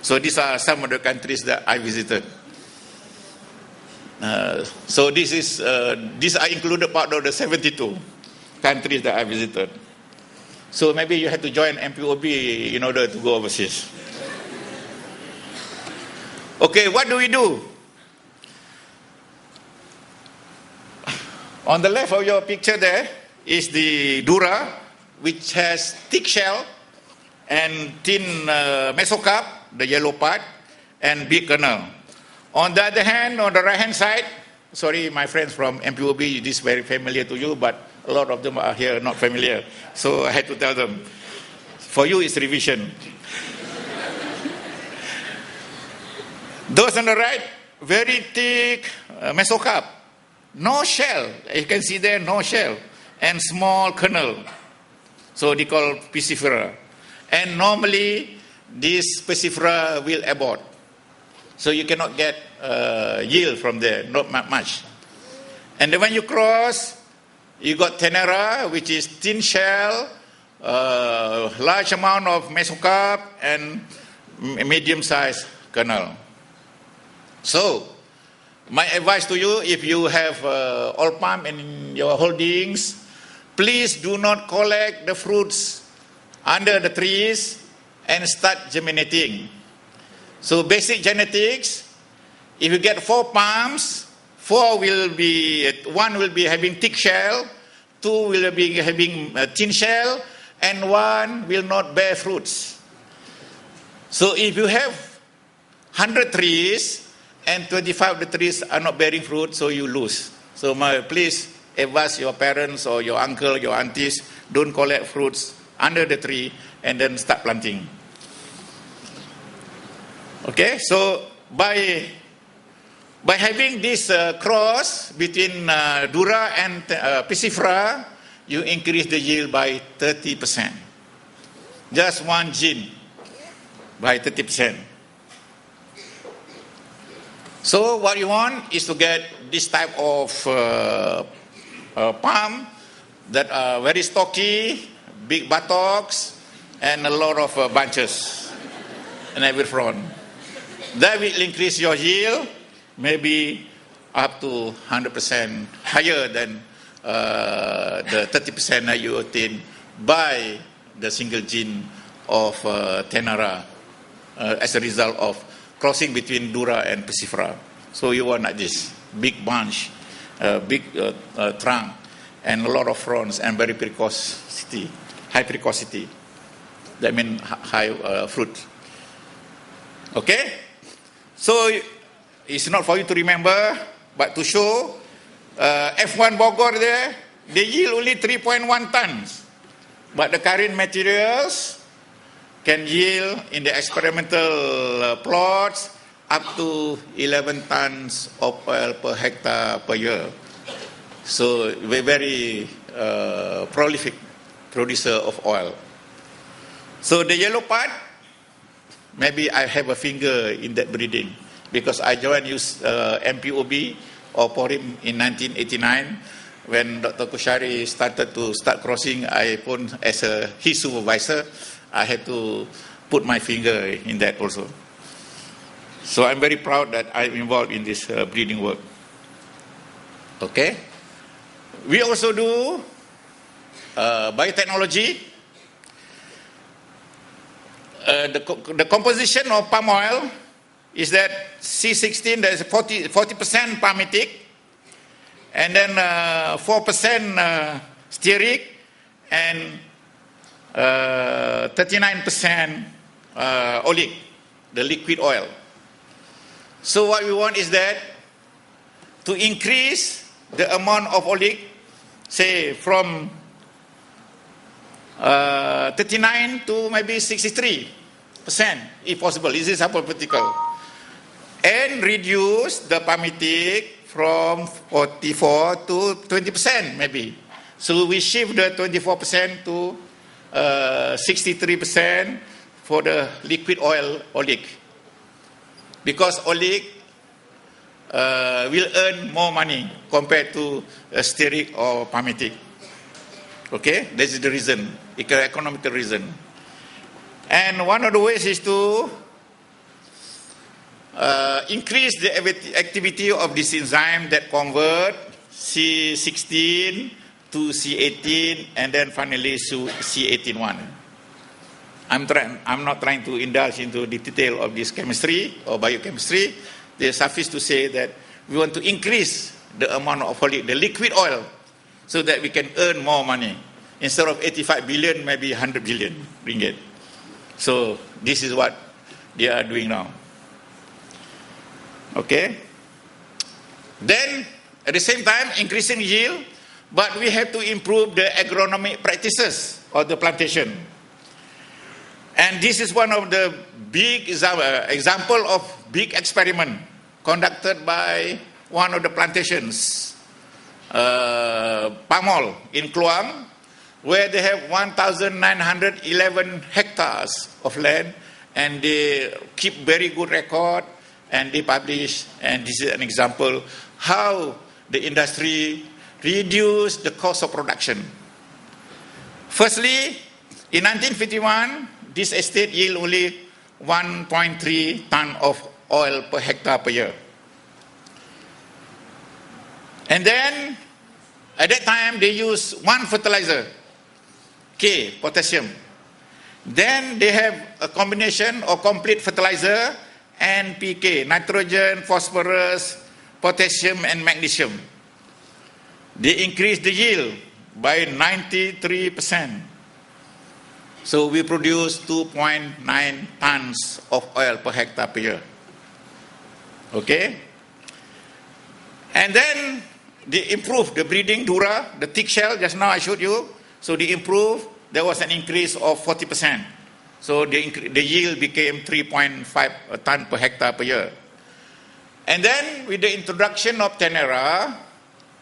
So these are some of the countries that I visited. So these are included part of the 72 countries that I visited. So maybe you have to join MPOB in order to go overseas. Okay, what do we do? On the left of your picture there is the Dura, which has thick shell and thin mesocarp, the yellow part, and big kernel. On the other hand, on the right-hand side, sorry, my friends from MPOB, this is very familiar to you, but a lot of them are here not familiar. So I had to tell them. For you, it's revision. Those on the right, very thick mesocarp. No shell. You can see there, no shell. And small kernel. So they call piscifera. And normally, this piscifera will abort. So you cannot get yield from there, not much. And then when you cross, you got tenera, which is thin shell, large amount of mesocarp, and medium-sized kernel. So, my advice to you, if you have all palm in your holdings, please do not collect the fruits under the trees and start germinating. So basic genetics, if you get 4 palms one will be having thick shell, two will be having thin shell, and one will not bear fruits. So if you have 100 trees and 25 of the trees are not bearing fruit, so you lose. So please advise your parents or your uncle, your aunties, don't collect fruits under the tree and then start planting. Okay, so by having this cross between Dura and Pisifera, you increase the yield by 30%. Just one gene by 30%. So what you want is to get this type of palm that are very stocky, big buttocks, and a lot of bunches in every front. That will increase your yield, maybe up to 100% higher than the 30% that you obtain by the single gene of Tenara as a result of crossing between Dura and Pisifera. So you want like this, big bunch, big trunk, and a lot of fronds and very precocity, high precocity. That means high fruit. Okay? So it's not for you to remember, but to show F1 Bogor there, they yield only 3.1 tons. But the current materials can yield in the experimental plots up to 11 tons of oil per hectare per year. So we're very prolific producer of oil. So the yellow part, maybe I have a finger in that breeding because I joined MPOB or PORIM in 1989. When Dr. Kushari started crossing, I put as his supervisor, I had to put my finger in that also. So I'm very proud that I'm involved in this breeding work. Okay. We also do biotechnology. The composition of palm oil is that C16, there's 40% palmitic, and then 4% stearic, and 39% oleic, the liquid oil. So what we want is that to increase the amount of oleic, say from 39 to maybe 63%, if possible. This is hypothetical. And reduce the palmitic from 44 to 20% maybe. So we shift the 24% to 63% for the liquid oil oleic. Because oleic will earn more money compared to stearic or palmitic. Okay, this is the reason, economical reason. And one of the ways is to increase the activity of this enzyme that convert C16 to C18 and then finally to C18-1. I'm not trying to indulge into the detail of this chemistry or biochemistry. They suffice to say that we want to increase the amount of oleic, the liquid oil, so that we can earn more money. Instead of 85 billion, maybe 100 billion ringgit. So this is what they are doing now. Okay. Then at the same time, increasing yield, but we have to improve the agronomic practices of the plantation. And this is one of the big example of big experiment conducted by one of the plantations, Pamol in Kluang, where they have 1,911 hectares of land, and they keep very good record, and they publish, and this is an example how the industry reduced the cost of production. Firstly, in 1951, this estate yield only 1.3 ton of oil per hectare per year. And then, at that time, they use one fertilizer, K, potassium. Then they have a combination or complete fertilizer, NPK, nitrogen, phosphorus, potassium and magnesium. They increased the yield by 93%. So we produce 2.9 tons of oil per hectare per year. Okay? And then they improved the breeding, Dura, the thick shell, just now I showed you. So they improved, there was an increase of 40%. So the yield became 3.5 ton per hectare per year. And then with the introduction of Tenera,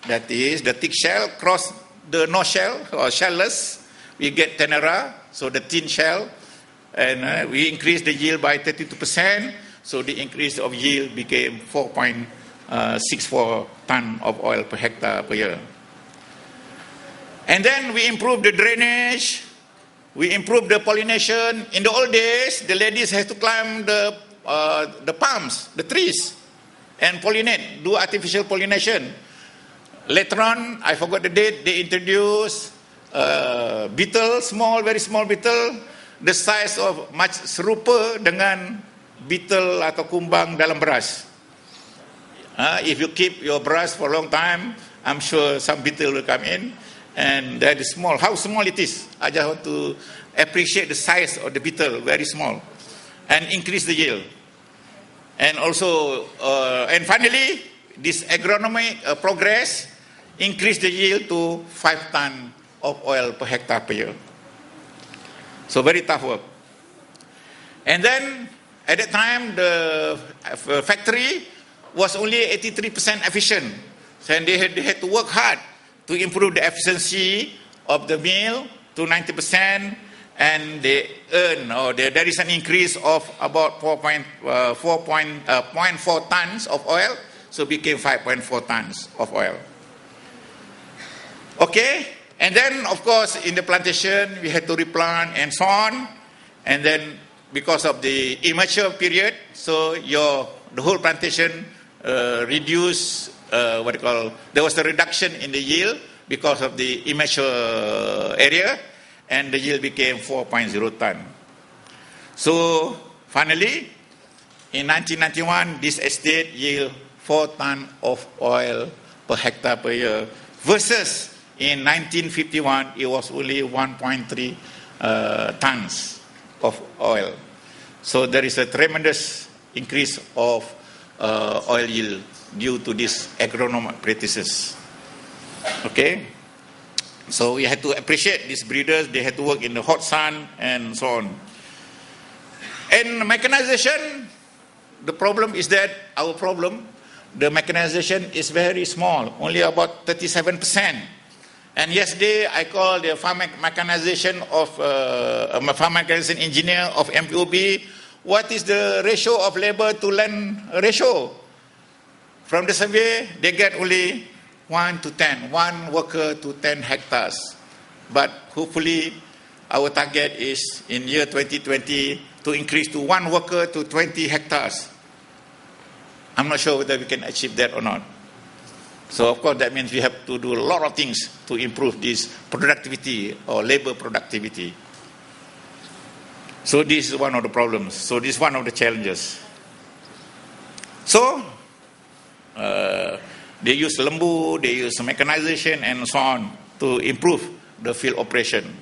that is the thick shell, cross the no shell or shellless, we get Tenera, so the thin shell, and we increased the yield by 32%, so the increase of yield became 4.64 ton of oil per hectare per year. And then we improved the drainage, we improved the pollination. In the old days, the ladies had to climb the palms, the trees, and pollinate, do artificial pollination. Later on, I forgot the date, they introduced beetle, small, very small beetle, the size of much serupa dengan beetle atau kumbang dalam beras. If you keep your beras for a long time, I'm sure some beetle will come in, and that is small. How small it is? I just want to appreciate the size of the beetle, very small, and increase the yield. And also, and finally, this agronomic progress increased the yield to 5 tons of oil per hectare per year. So very tough work. And then, at that time, the factory was only 83% efficient. So they had to work hard to improve the efficiency of the mill to 90%, and they earn, or there is an increase of about 0.4 tons of oil, so became 5.4 tons of oil. Okay, and then of course in the plantation we had to replant and so on, and then because of the immature period, so the whole plantation reduced, there was a reduction in the yield because of the immature area, and the yield became 4.0 ton. So finally, in 1991, this estate yield 4 ton of oil per hectare per year, versus in 1951, it was only 1.3 tons of oil. So there is a tremendous increase of oil yield due to these agronomic practices. Okay? So we had to appreciate these breeders. They had to work in the hot sun and so on. And mechanization, the problem is that the mechanization is very small, only about 37%. And yesterday I called the farm mechanization of farm mechanization engineer of MPOB. What is the ratio of labor to land ratio? From the survey, they get only 1 to 10, 1 worker to 10 hectares. But hopefully, our target is in year 2020 to increase to 1 worker to 20 hectares. I'm not sure whether we can achieve that or not. So of course, that means we have to do a lot of things to improve this productivity or labor productivity. So this is one of the problems. So this is one of the challenges. So, they use lembu, they use mechanization and so on to improve the field operation.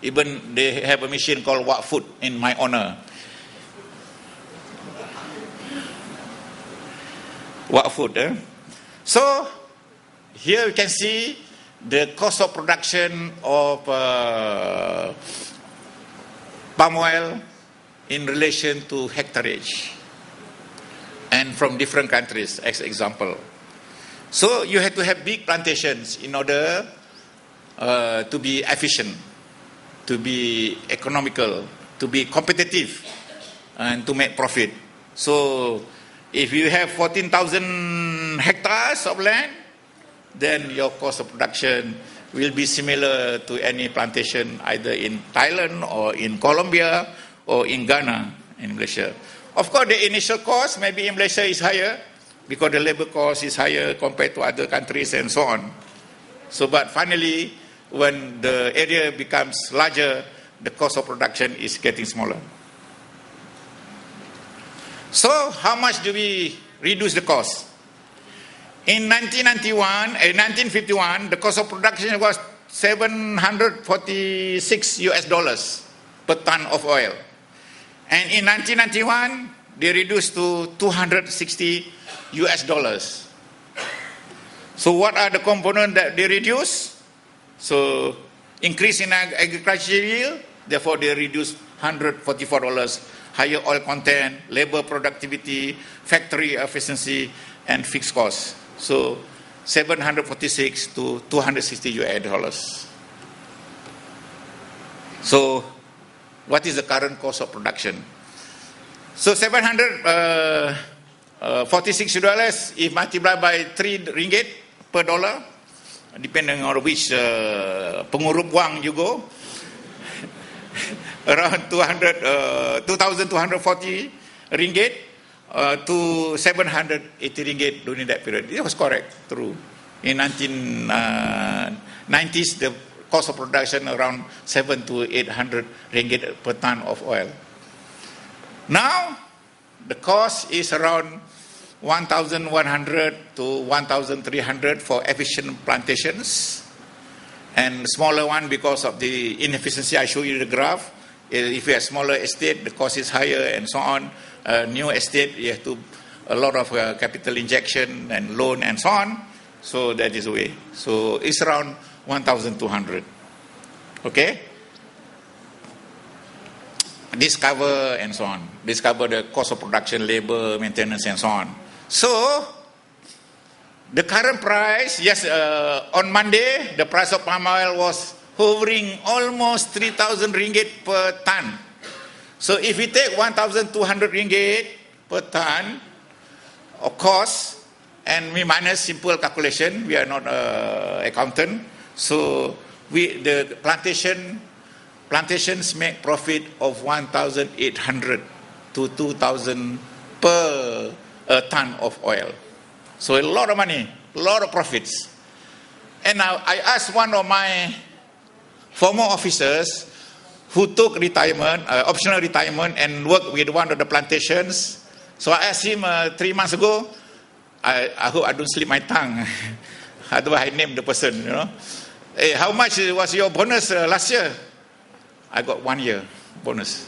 Even they have a machine called Wak Food in my honor. Wak Food. So, here you can see the cost of production of palm oil in relation to hectareage, and from different countries, as example. So you have to have big plantations in order to be efficient, to be economical, to be competitive, and to make profit. So if you have 14,000 hectares of land, then your cost of production will be similar to any plantation either in Thailand or in Colombia or in Ghana, in Malaysia. Of course, the initial cost maybe in Malaysia is higher because the labor cost is higher compared to other countries and so on. So, but finally, when the area becomes larger, the cost of production is getting smaller. So, how much do we reduce the cost? In 1951, the cost of production was $746 per ton of oil. And in 1991, they reduced to $260. So what are the components that they reduce? So increase in agricultural yield, therefore they reduce $144, higher oil content, labor productivity, factory efficiency, and fixed costs. So 746 to $260. So what is the current cost of production? So $746, if multiplied by 3 ringgit per dollar, depending on which pengurup wang you go, around 2,240 ringgit to 780 ringgit during that period. It was correct, true. In 1990s, the cost of production around 700 to 800 ringgit per ton of oil. Now, the cost is around 1,100 to 1,300 for efficient plantations, and smaller one because of the inefficiency. I show you the graph. If you have smaller estate, the cost is higher, and so on. New estate, you have to a lot of capital injection and loan and so on. So that is the way. So it's around 1,200. Okay. This cover and so on. This cover the cost of production, labor, maintenance, and so on. So the current price, yes, on Monday, the price of palm oil was hovering almost 3,000 ringgit per ton. So if we take 1,200 ringgit per ton of cost, and we minus simple calculation, we are not accountant. So the plantations make profit of 1,800 to 2,000 per ton of oil. So a lot of money, a lot of profits. And now I asked one of my former officers who took retirement, optional retirement, and worked with one of the plantations. So I asked him 3 months ago, I hope I don't slip my tongue. Otherwise I name the person, you know. Hey, how much was your bonus last year? I got 1 year bonus.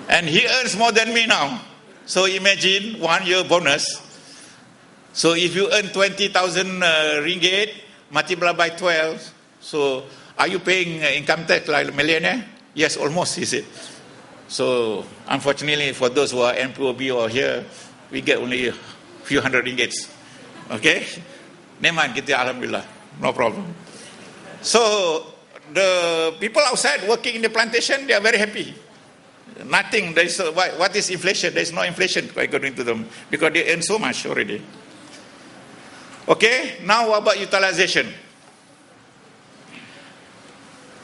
And he earns more than me now. So imagine 1 year bonus. So if you earn 20,000 ringgit, multiplied by 12, so are you paying income tax like a millionaire? Yes, almost, he said. So unfortunately for those who are MPOB or here, we get only a few hundred ringgits. Okay? Neman kita alhamdulillah, no problem. So the people outside working in the plantation, they are very happy. Nothing, there is what is inflation? There is no inflation according to them because they earn so much already. Okay, now what about utilization?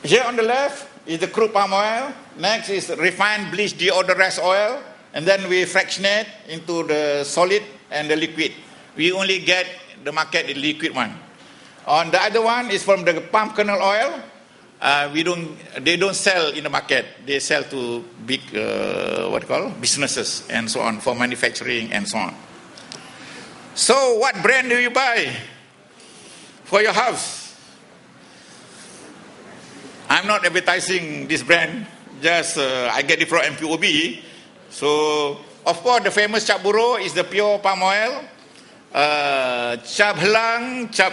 Here on the left is the crude palm oil. Next is refined, bleached, deodorized oil. And then we fractionate into the solid and the liquid. We only get the market, the liquid one. On the other one is from the palm kernel oil. They don't sell in the market. They sell to big, businesses and so on for manufacturing and so on. So what brand do you buy for your house? I'm not advertising this brand. Just I get it from MPOB. So of course the famous cap burro is the pure palm oil. Cap helang, cap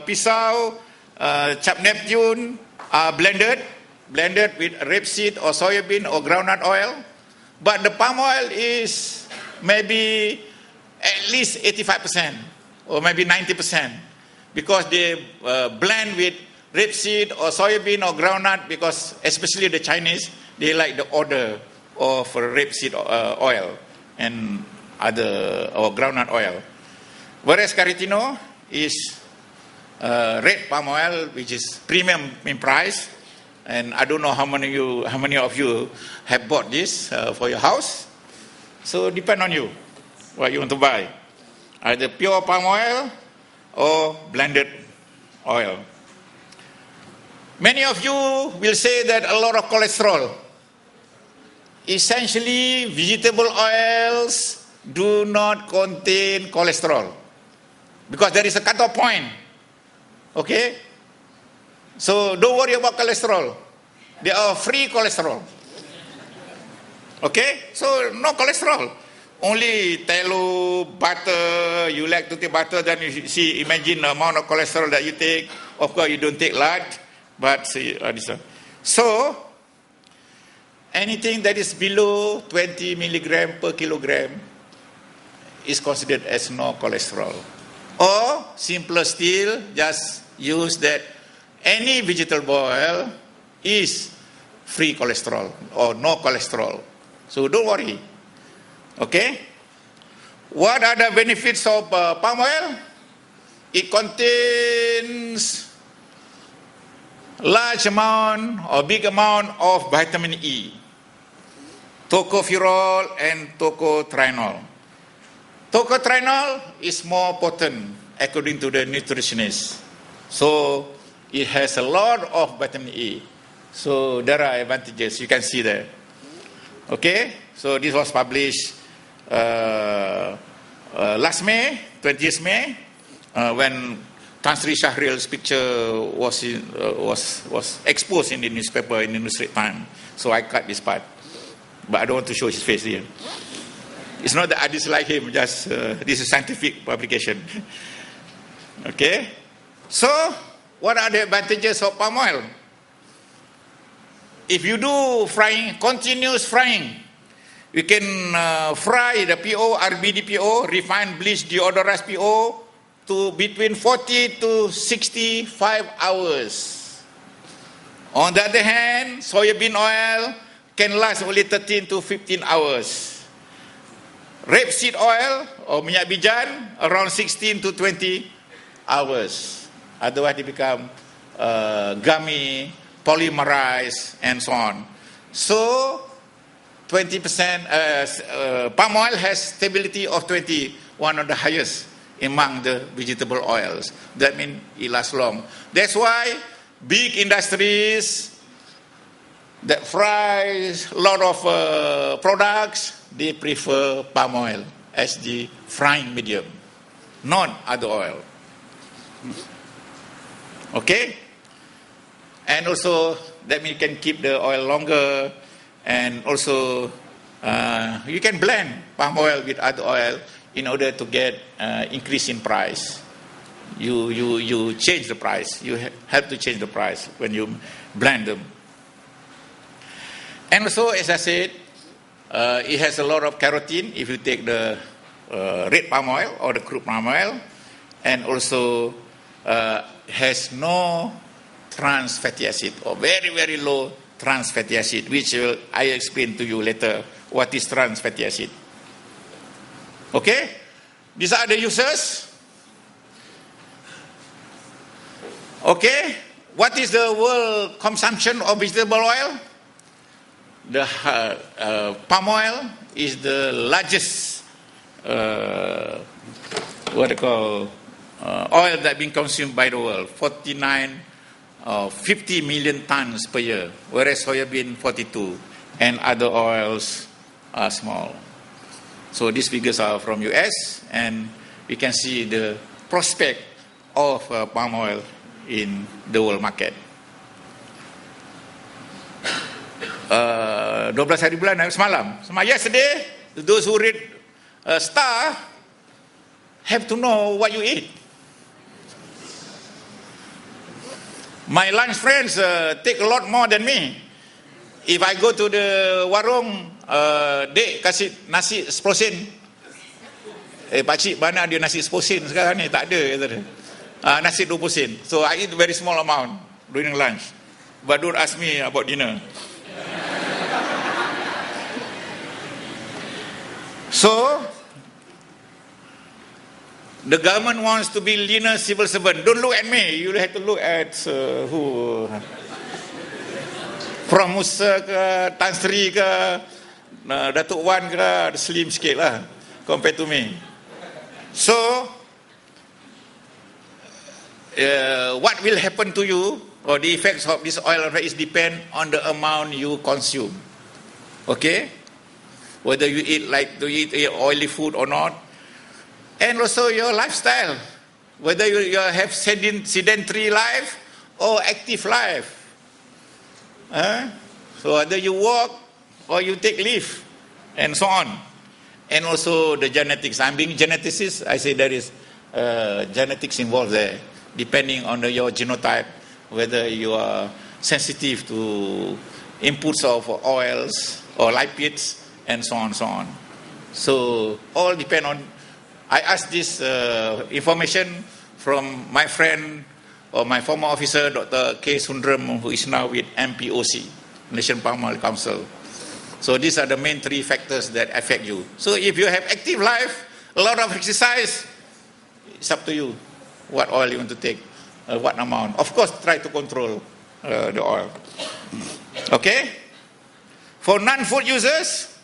pisau, cap Neptune are blended with rapeseed or soybean or groundnut oil. But the palm oil is maybe at least 85% or maybe 90% because they blend with rapeseed or soybean or groundnut because especially the Chinese, they like the odor of rapeseed oil and other or groundnut oil. Whereas Caritino is red palm oil, which is premium in price, and I don't know how many of you have bought this for your house. So depend on you what you want to buy, either pure palm oil or blended oil. Many of you will say that a lot of cholesterol. Essentially, vegetable oils do not contain cholesterol. because there is a cutoff point. Okay? So don't worry about cholesterol. They are free cholesterol. Okay? So no cholesterol. Only tallow, butter, you like to take butter, then you see, imagine the amount of cholesterol that you take. Of course, you don't take lard, but see, this one. So, anything that is below 20 milligram per kilogram is considered as no cholesterol. Or, simpler still, just use that any vegetable oil is free cholesterol or no cholesterol. So don't worry. Okay? What are the benefits of palm oil? It contains large amount or big amount of vitamin E, tocopherol and tocotrienol. Tocotrienol is more potent according to the nutritionist. So it has a lot of vitamin E. So there are advantages, you can see there. Okay, so this was published last May, 20th May, when Tan Sri Shahril's picture was exposed in the newspaper in the Newsweek Time. So I cut this part, but I don't want to show his face here. It's not that I dislike him, just this is scientific publication. Okay, so what are the advantages of palm oil? If you do frying, continuous frying, you can fry the PO, RBD PO, refined bleach deodorized PO, to between 40 to 65 hours. On the other hand, soybean oil can last only 13 to 15 hours. Rapeseed oil or minyak bijan around 16 to 20 hours. Otherwise, they become gummy, polymerized, and so on. So, 20% palm oil has stability of 20, one of the highest among the vegetable oils. That means it lasts long. That's why big industries that fries a lot of products, they prefer palm oil as the frying medium, not other oil. Okay? And also, that means you can keep the oil longer, and also you can blend palm oil with other oil in order to get increase in price. You change the price. You have to change the price when you blend them. And also, as I said, it has a lot of carotene if you take the red palm oil or the crude palm oil, and also has no trans fatty acid or very, very low trans fatty acid, which I explain to you later what is trans fatty acid. Okay? These are the uses. Okay? What is the world consumption of vegetable oil? The palm oil is the largest oil that being consumed by the world, 50 million tons per year, whereas soybean 42, and other oils are small. So these figures are from US, and we can see the prospect of palm oil in the world market. 12 hari bulan semalam. Yesterday, those who read Star have to know what you eat. My lunch friends take a lot more than me. If I go to the warung, dek kasih nasi 10 sen. Pakcik, mana dia nasi 10 sen sekarang ni? Tak ada, kata dia. Nasi 20 sen. So I eat very small amount during lunch. But don't ask me about dinner. So, the government wants to be leaner civil servant. Don't look at me. You have to look at who? From Musa ke, Tan Sri ke, Datuk Wan ke, slim sikit lah compared to me. So, what will happen to you, or the effects of this oil is depend on the amount you consume. Okay? Whether you eat oily food or not. And also your lifestyle. whether you have sedentary life or active life. So whether you walk or you take leave, and so on. And also the genetics. I'm being geneticist, I say there is genetics involved there, depending on your genotype, whether you are sensitive to inputs of oils or lipids, and so on, so on. So all depend on, I asked this information from my friend or my former officer, Dr. K. Sundram, who is now with MPOC, National Palm Oil Council. So these are the main three factors that affect you. So if you have active life, a lot of exercise, it's up to you what oil you want to take, what amount. Of course, try to control the oil. Okay? For non-food users,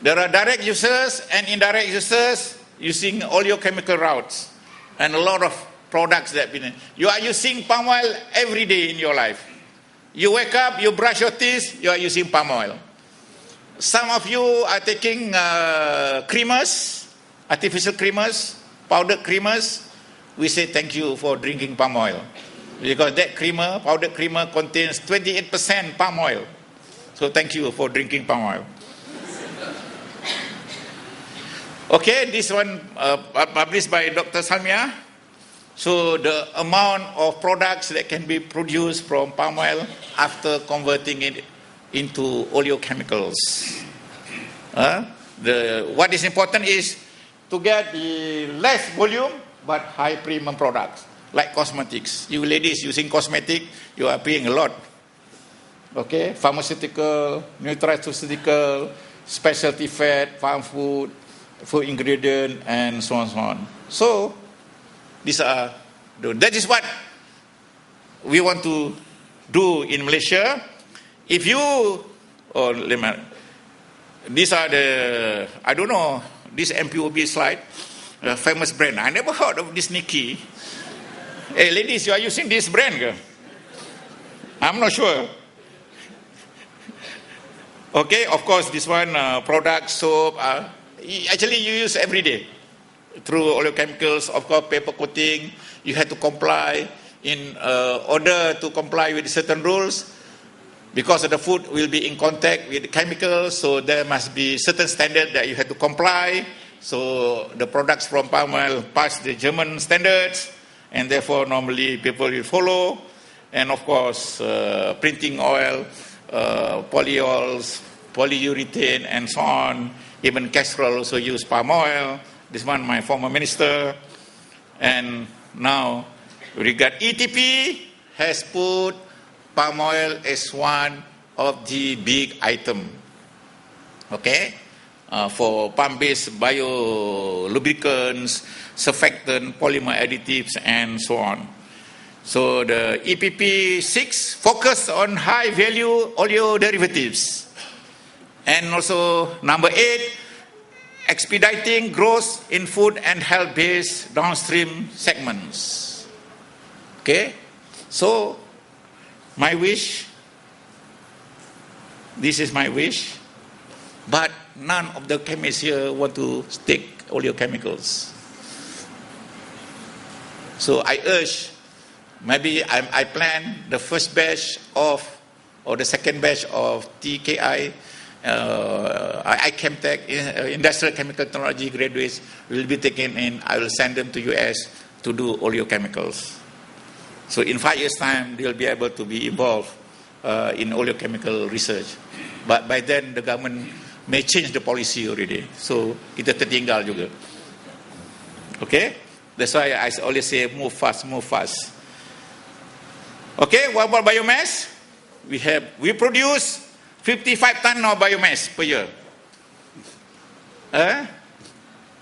there are direct users and indirect users using oleochemical routes. And a lot of products that you are using palm oil every day in your life. You wake up, you brush your teeth, you are using palm oil. Some of you are taking creamers, artificial creamers, powdered creamers. We say thank you for drinking palm oil. Because that creamer, powdered creamer, contains 28% palm oil. So thank you for drinking palm oil. Okay, this one published by Dr. Salmia. So the amount of products that can be produced from palm oil after converting it into oleochemicals. What is important is to get the less volume but high premium products, like cosmetics. You ladies using cosmetic, you are paying a lot. Okay, pharmaceutical, nutraceutical, specialty fat, farm food, food ingredient, and so on, so on. So these are, that is what we want to do in Malaysia. If you, these are the, I don't know, this MPOB slide, famous brand. I never heard of this Nikki. Hey ladies, you are using this brand, girl? I'm not sure. Okay, of course, this one, product, soap, actually you use every day. Through oleochemicals, of course, paper coating, you have to comply in order to comply with certain rules. Because the food will be in contact with chemicals, so there must be certain standard that you have to comply. So the products from palm oil pass the German standards, and therefore normally people will follow. And of course, printing oil, polyols, polyurethane, and so on. Even Castrol also use palm oil. This one, my former minister. And now, regard ETP has put palm oil as one of the big item. Okay? For palm-based biolubricants, surfactant, polymer additives, and so on. So the EPP 6 focus on high-value oleo derivatives. And also number 8, expediting growth in food and health-based downstream segments. Okay? So, my wish, this is my wish, but none of the chemists here want to take oleochemicals. So I urge, maybe I plan the first batch of, or the second batch of TKI, IChemTech, Industrial Chemical Technology graduates will be taken in. I will send them to US to do oleochemicals. So in 5 years' time, they'll be able to be involved in oleochemical research. But by then, the government may change the policy already. So kita tertinggal juga. Okay? That's why I always say move fast, move fast. Okay, what about biomass? We produce 55 tons of biomass per year.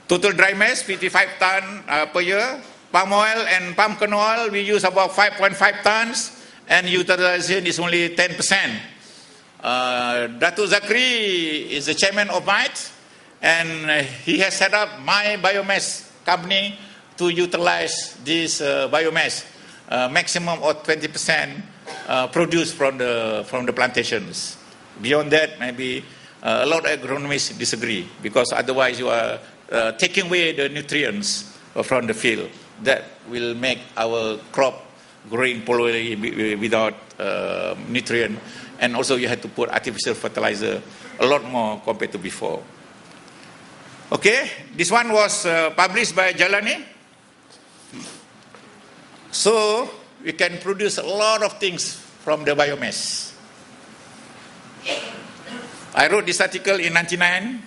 Total dry mass, 55 tons per year. Palm oil and palm kernel oil, we use about 5.5 tons, and utilization is only 10%. Dato' Zakri is the chairman of MITE, and he has set up My Biomass company to utilize this biomass, maximum of 20% produced from the plantations. Beyond that, maybe a lot of agronomists disagree, because otherwise you are taking away the nutrients from the field. That will make our crop growing poorly without nutrient, and also you have to put artificial fertilizer a lot more compared to before. Okay, this one was published by Jalani. So we can produce a lot of things from the biomass. I wrote this article in 1999.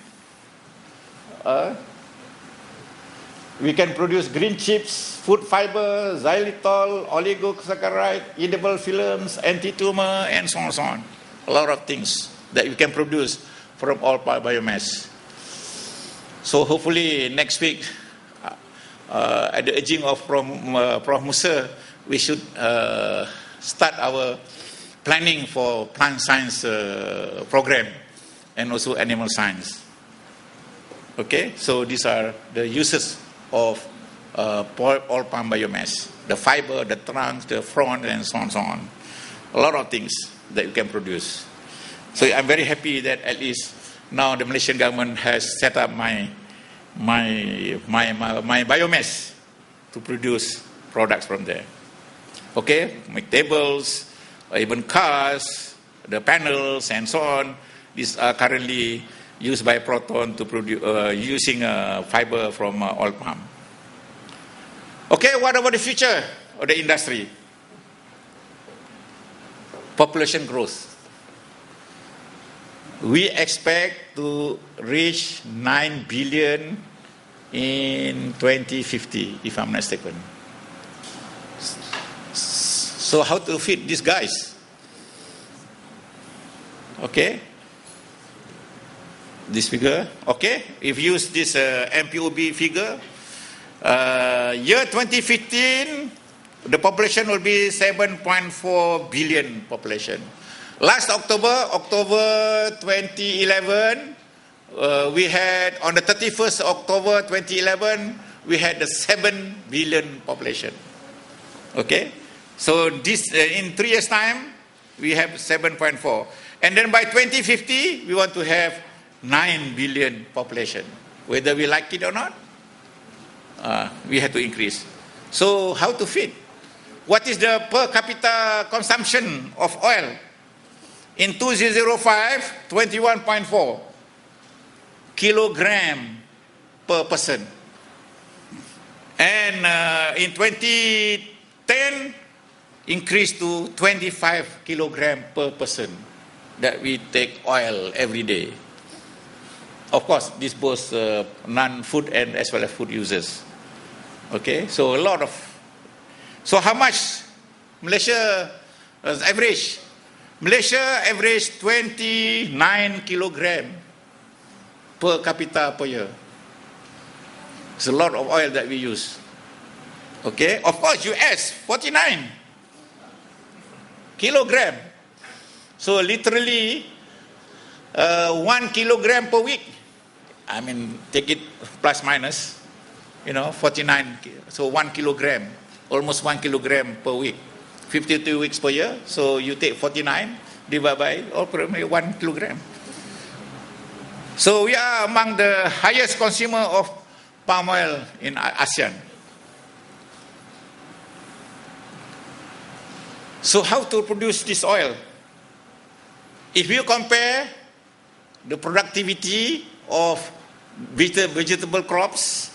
We can produce green chips, food fiber, xylitol, oligosaccharide, edible films, anti-tumor, and so on and so on. A lot of things that we can produce from all biomass. So hopefully next week, at the urging of Prof. Musa, we should start our planning for plant science program and also animal science. Okay, so these are the uses of oil palm biomass: the fiber, the trunks, the frond, and so on, so on. A lot of things that you can produce. So I'm very happy that at least now the Malaysian government has set up my biomass to produce products from there. Okay, make tables, even cars, the panels, and so on. These are currently used by Proton to produce using fiber from oil palm. Okay, what about the future of the industry? Population growth. We expect to reach 9 billion in 2050, if I'm not mistaken. So how to feed these guys? Okay. This figure, okay. If you use this MPOB figure, year 2015, the population will be 7.4 billion population. Last October 2011, we had, on the 31st October 2011, we had the 7 billion population. Okay, so this in 3 years' time, we have 7.4, and then by 2050, we want to have 9 billion population. Whether we like it or not, we have to increase. So how to feed? What is the per capita consumption of oil? In 2005, 21.4 kilogram per person. And in 2010, increased to 25 kilogram per person that we take oil every day. Of course, this both non-food and as well as food users. Okay, so a lot of. So how much Malaysia average? Malaysia average 29 kilogram per capita per year. It's a lot of oil that we use. Okay, of course, US 49 kilogram. So literally 1 kilogram per week. I mean, take it plus minus, 49. So 1 kilogram, almost 1 kilogram per week. 52 weeks per year. So you take 49 divided by approximately 1 kilogram. So we are among the highest consumer of palm oil in ASEAN. So how to produce this oil? If you compare the productivity of vegetable crops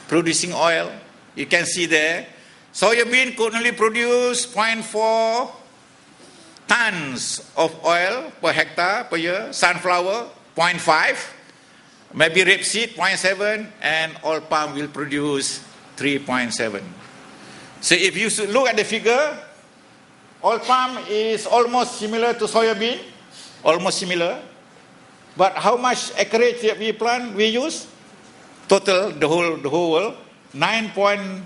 producing oil, you can see there, soybean could only produce 0.4 tons of oil per hectare per year, sunflower 0.5, maybe rapeseed 0.7, and oil palm will produce 3.7. So if you look at the figure, oil palm is almost similar to soybean, almost similar. But how much acreage that we plant, we use? Total, the whole world, 9.8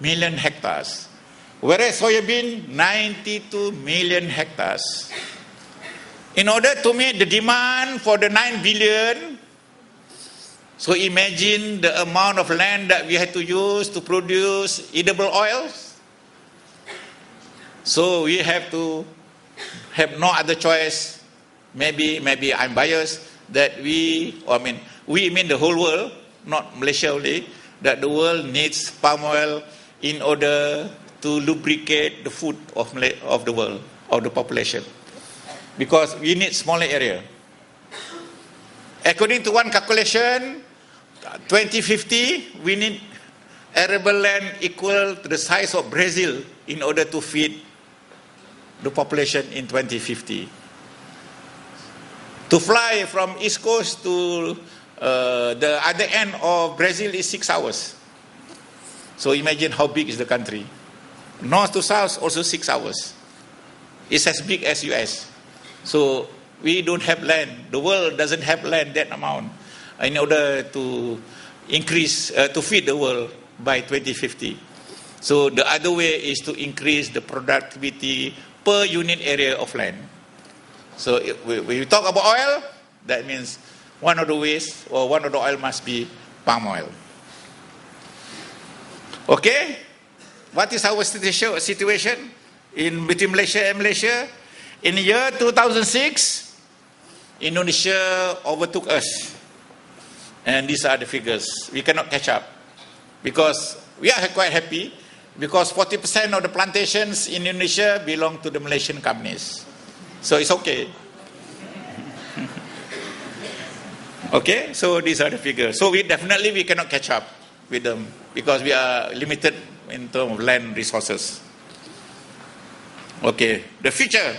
million hectares. Whereas soybean, 92 million hectares. In order to meet the demand for the 9 billion, so imagine the amount of land that we had to use to produce edible oils. So we have to have no other choice. Maybe I'm biased that we mean the whole world, not Malaysia only, that the world needs palm oil in order to lubricate the food of the world, of the population. Because we need smaller area. According to one calculation, 2050, we need arable land equal to the size of Brazil in order to feed the population in 2050. To fly from East Coast to the other end of Brazil is 6 hours. So imagine how big is the country. North to south also 6 hours. It's as big as US. So we don't have land. The world doesn't have land that amount in order to increase, to feed the world by 2050. So the other way is to increase the productivity per unit area of land. So when we talk about oil, that means one of the ways or one of the oil must be palm oil. Okay? What is our situation between Malaysia and Malaysia? In the year 2006, Indonesia overtook us. And these are the figures. We cannot catch up. Because we are quite happy, because 40% of the plantations in Indonesia belong to the Malaysian companies. So it's okay. Okay, so these are the figures. So we cannot catch up with them because we are limited in terms of land resources. Okay, the future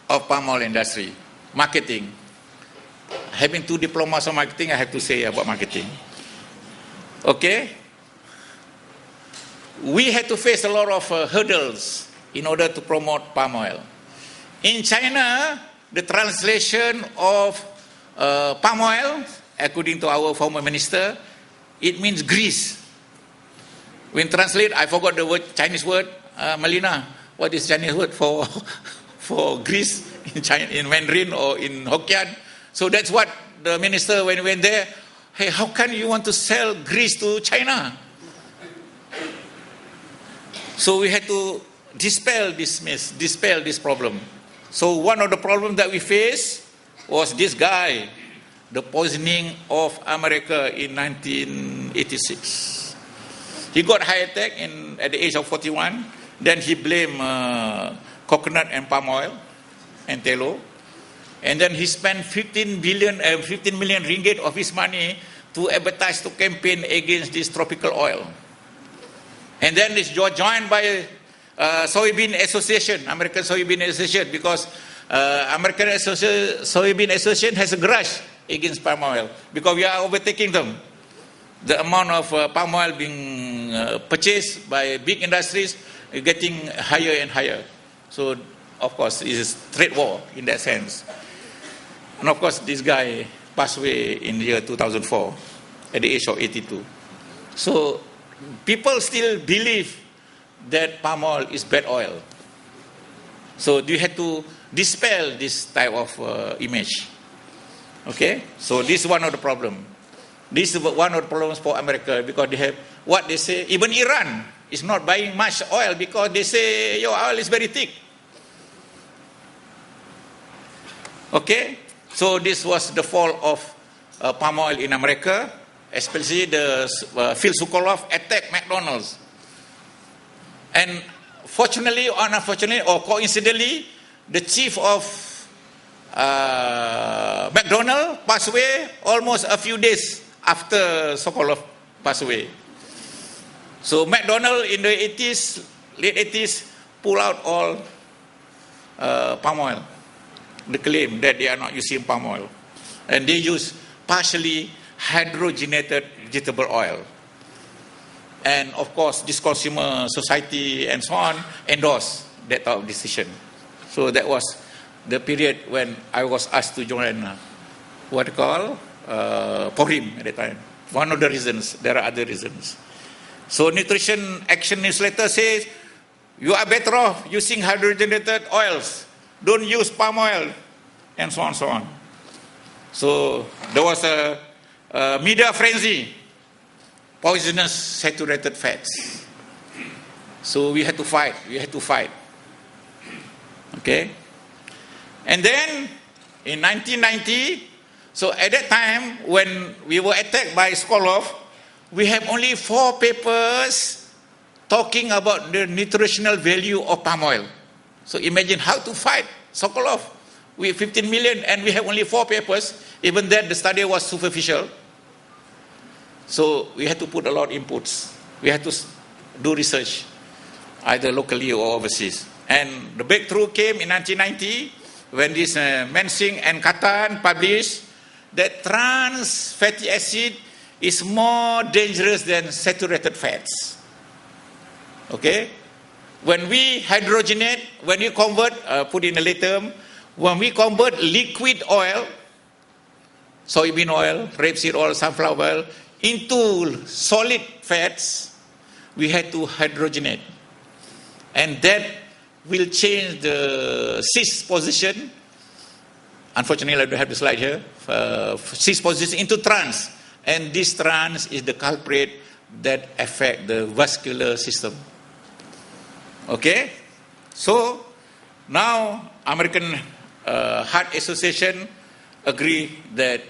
of palm oil industry, marketing. Having 2 diplomas on marketing, I have to say about marketing. Okay, we had to face a lot of hurdles in order to promote palm oil. In China, the translation of palm oil, according to our former minister, it means grease. When translate, I forgot the word, Chinese word, Melina, what is Chinese word for grease in China, in Mandarin or in Hokkien? So that's what the minister, when he went there, hey, how can you want to sell grease to China? So we had to dispel this problem. So one of the problems that we faced was this guy, the poisoning of America in 1986. He got heart attack at the age of 41. Then he blamed coconut and palm oil and tallow. And then he spent 15 million ringgit of his money to advertise, to campaign against this tropical oil. And then this joined by Soybean Association, American Soybean Association, because American Soybean Association has a grudge against palm oil because we are overtaking them. The amount of palm oil being purchased by big industries is getting higher and higher. So, of course, it is trade war in that sense. And of course, this guy passed away in the year 2004 at the age of 82. So, people still believe that palm oil is bad oil. So you have to dispel this type of image. Okay? So this is one of the problems. This is one of the problems for America because they have what they say. Even Iran is not buying much oil because they say your oil is very thick. Okay? So this was the fall of palm oil in America, especially the Phil Sukoloff attacked McDonald's. And fortunately or unfortunately or coincidentally, the chief of McDonald's passed away almost a few days after Sokolov passed away. So McDonald's in the late 80s, pulled out all palm oil. They claim that they are not using palm oil. And they use partially hydrogenated vegetable oil. And of course, this consumer society and so on endorsed that type of decision. So that was the period when I was asked to join PORIM at the time. One of the reasons, there are other reasons. So Nutrition Action Newsletter says, you are better off using hydrogenated oils. Don't use palm oil, and so on, so on. So there was a media frenzy. Poisonous saturated fats. So we had to fight. Okay? And then in 1990, so at that time when we were attacked by Sokolov, we have only 4 papers talking about the nutritional value of palm oil. So imagine how to fight Sokolov with 15 million and we have only 4 papers. Even then the study was superficial. So we had to put a lot of inputs. We had to do research, either locally or overseas. And the breakthrough came in 1990 when this Mensing and Katan published that trans fatty acid is more dangerous than saturated fats. Okay? When we hydrogenate, when you convert, put in a later term, when we convert liquid oil, soybean oil, rapeseed oil, sunflower oil, into solid fats, we had to hydrogenate. And that will change the cis position. Unfortunately, I don't have the slide here. Cis position into trans. And this trans is the culprit that affect the vascular system. Okay? So, now American Heart Association agree that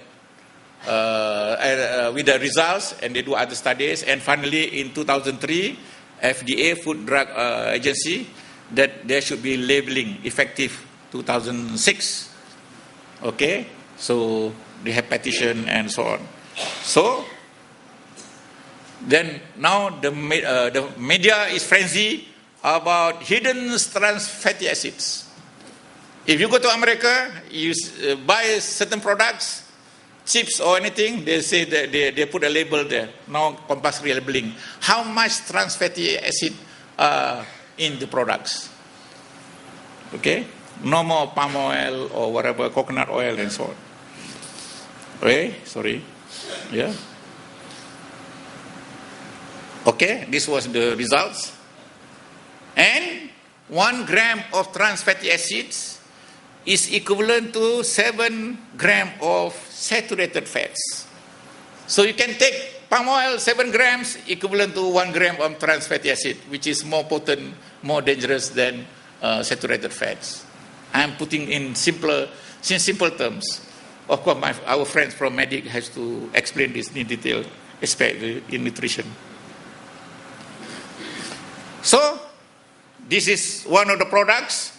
with the results, and they do other studies, and finally in 2003, FDA, Food Drug Agency, that there should be labeling effective 2006. Okay, so they have petition and so on. So then now the media is frenzy about hidden trans fatty acids. If you go to America, you buy certain products, chips or anything, they say that they put a label there, no compulsory labeling. How much trans fatty acid in the products? Okay, no more palm oil or whatever, coconut oil and so on. Okay, sorry, yeah. Okay, this was the results. And 1 gram of trans fatty acids is equivalent to 7 grams of saturated fats. So you can take palm oil, 7 grams, equivalent to 1 gram of trans fatty acid, which is more potent, more dangerous than saturated fats. I'm putting in simple terms. Of course, our friends from Medic has to explain this in detail, especially in nutrition. So, this is one of the products.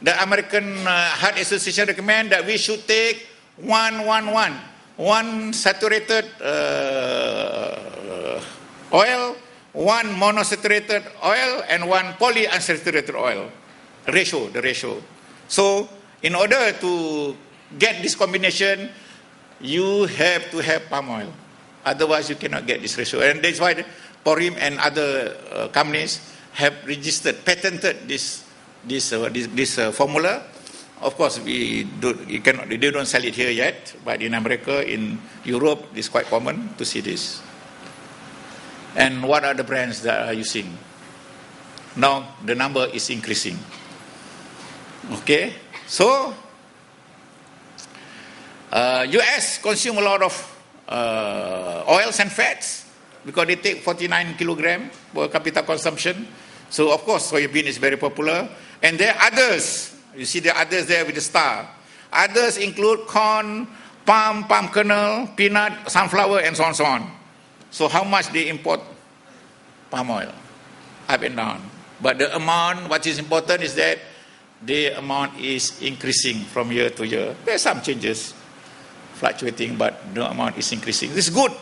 The American Heart Association recommend that we should take 1 saturated oil, 1 monosaturated oil, and 1 polyunsaturated oil. The ratio. So, in order to get this combination, you have to have palm oil. Otherwise, you cannot get this ratio. And that's why Porim and other companies have registered, patented this formula. Of course, they don't sell it here yet, but in America, in Europe, it's quite common to see this. And what are the brands that are using? Now, the number is increasing. Okay, so US consume a lot of oils and fats because they take 49 kilogram per capita consumption. So, of course, soybean is very popular. And there are others. You see the others there with the star. Others include corn, palm kernel, peanut, sunflower, and so on. So how much they import palm oil? Up and down. But the amount, what is important is that the amount is increasing from year to year. There are some changes, fluctuating, but the amount is increasing. This is good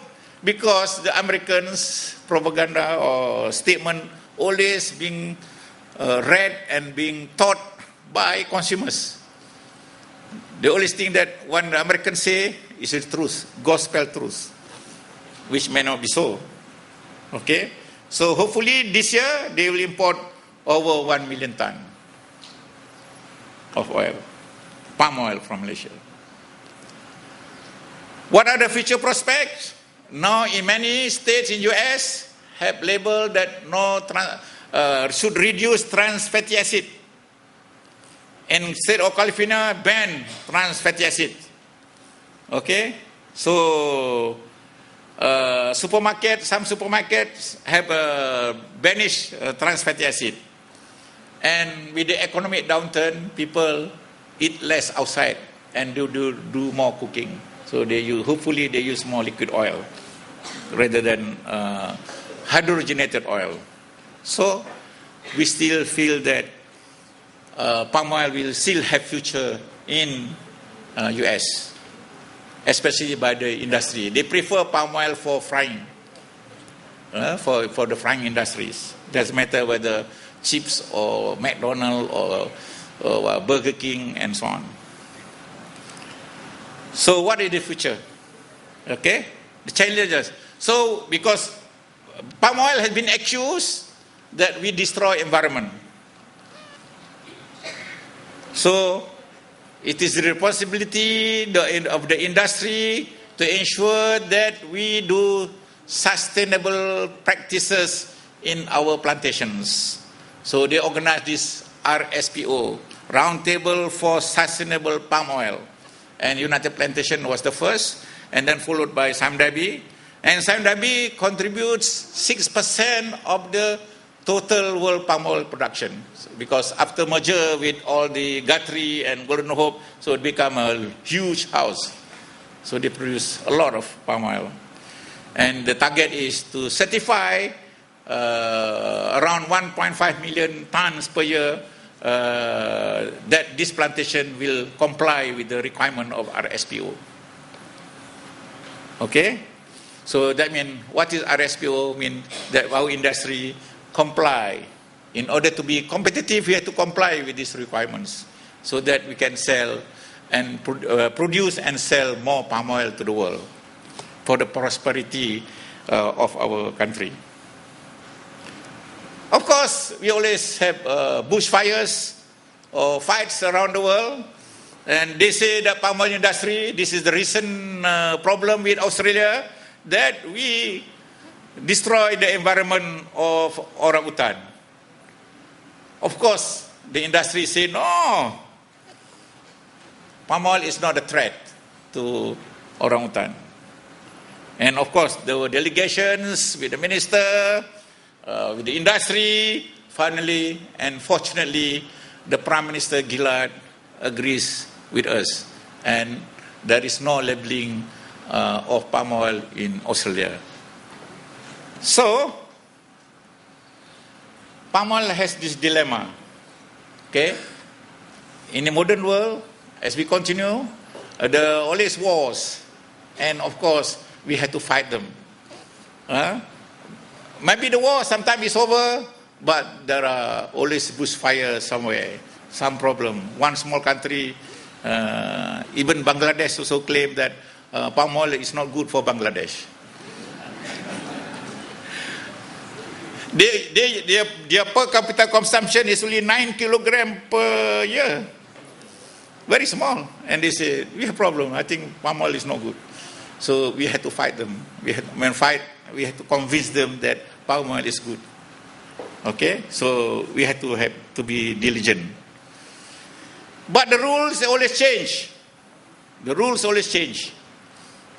because the Americans' propaganda or statement always being read and being taught by consumers. They always think that what the Americans say is the truth, gospel truth, which may not be so. Okay? So hopefully this year they will import over 1 million ton of oil, palm oil from Malaysia. What are the future prospects? Now in many states in US have labeled that should reduce trans fatty acid. And state of California ban trans fatty acid. Okay, so some supermarkets have banished trans fatty acid. And with the economic downturn, people eat less outside and do more cooking. So hopefully they use more liquid oil. rather than hydrogenated oil. So we still feel that palm oil will still have future in US, especially by the industry. They prefer palm oil for frying, for the frying industries. Doesn't matter whether chips or McDonald's or Burger King and so on. So what is the future? Okay, the challenges. So because palm oil has been accused that we destroy environment. So it is the responsibility of the industry to ensure that we do sustainable practices in our plantations. So they organized this RSPO, Roundtable for Sustainable Palm Oil. And United Plantation was the first, and then followed by Sime Darby. And Sime Darby contributes 6% of the total world palm oil production. Because after merger with all the Guthrie and Golden Hope, so it became a huge house. So they produce a lot of palm oil. And the target is to certify around 1.5 million tons per year that this plantation will comply with the requirement of RSPO. Okay? So that means, what is RSPO? Mean that our industry comply. In order to be competitive, we have to comply with these requirements so that we can sell and produce and sell more palm oil to the world for the prosperity of our country. Of course, we always have bushfires or fights around the world. And they say that palm oil industry, this is the recent problem with Australia, that we destroy the environment of orang utan. Of course, the industry say, no, palm oil is not a threat to orang utan. And of course, there were delegations with the minister, with the industry, finally, and fortunately, the Prime Minister Gillard agrees with us. And there is no labeling of palm oil in Australia. So, palm oil has this dilemma. Okay? In the modern world, as we continue, there are always wars. And of course, we have to fight them. Maybe the war sometimes is over, but there are always bushfire somewhere, some problem. One small country, even Bangladesh also claim that palm oil is not good for Bangladesh. Their per capita consumption is only 9 kilograms per year. Very small. And they say, we have problem. I think palm oil is not good. So we had to fight them. We had to convince them that palm oil is good. Okay? So we had to be diligent. But the rules always change. The rules always change.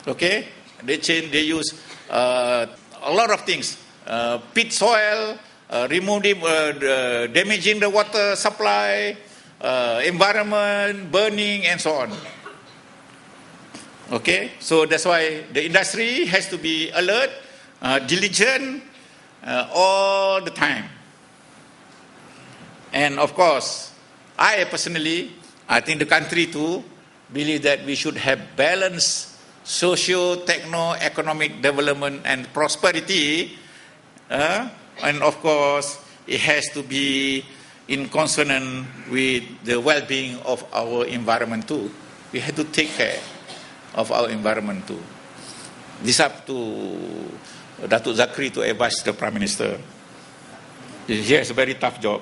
Okay? They change, they use a lot of things. Pit soil, damaging the water supply, environment, burning, and so on. Okay, so that's why the industry has to be alert, diligent, all the time. And of course, I personally, I think the country too, believe that we should have balanced socio-techno-economic development and prosperity. And of course, it has to be in consonance with the well-being of our environment too. We have to take care of our environment too. This is up to Datuk Zakri to advise the Prime Minister. He has a very tough job.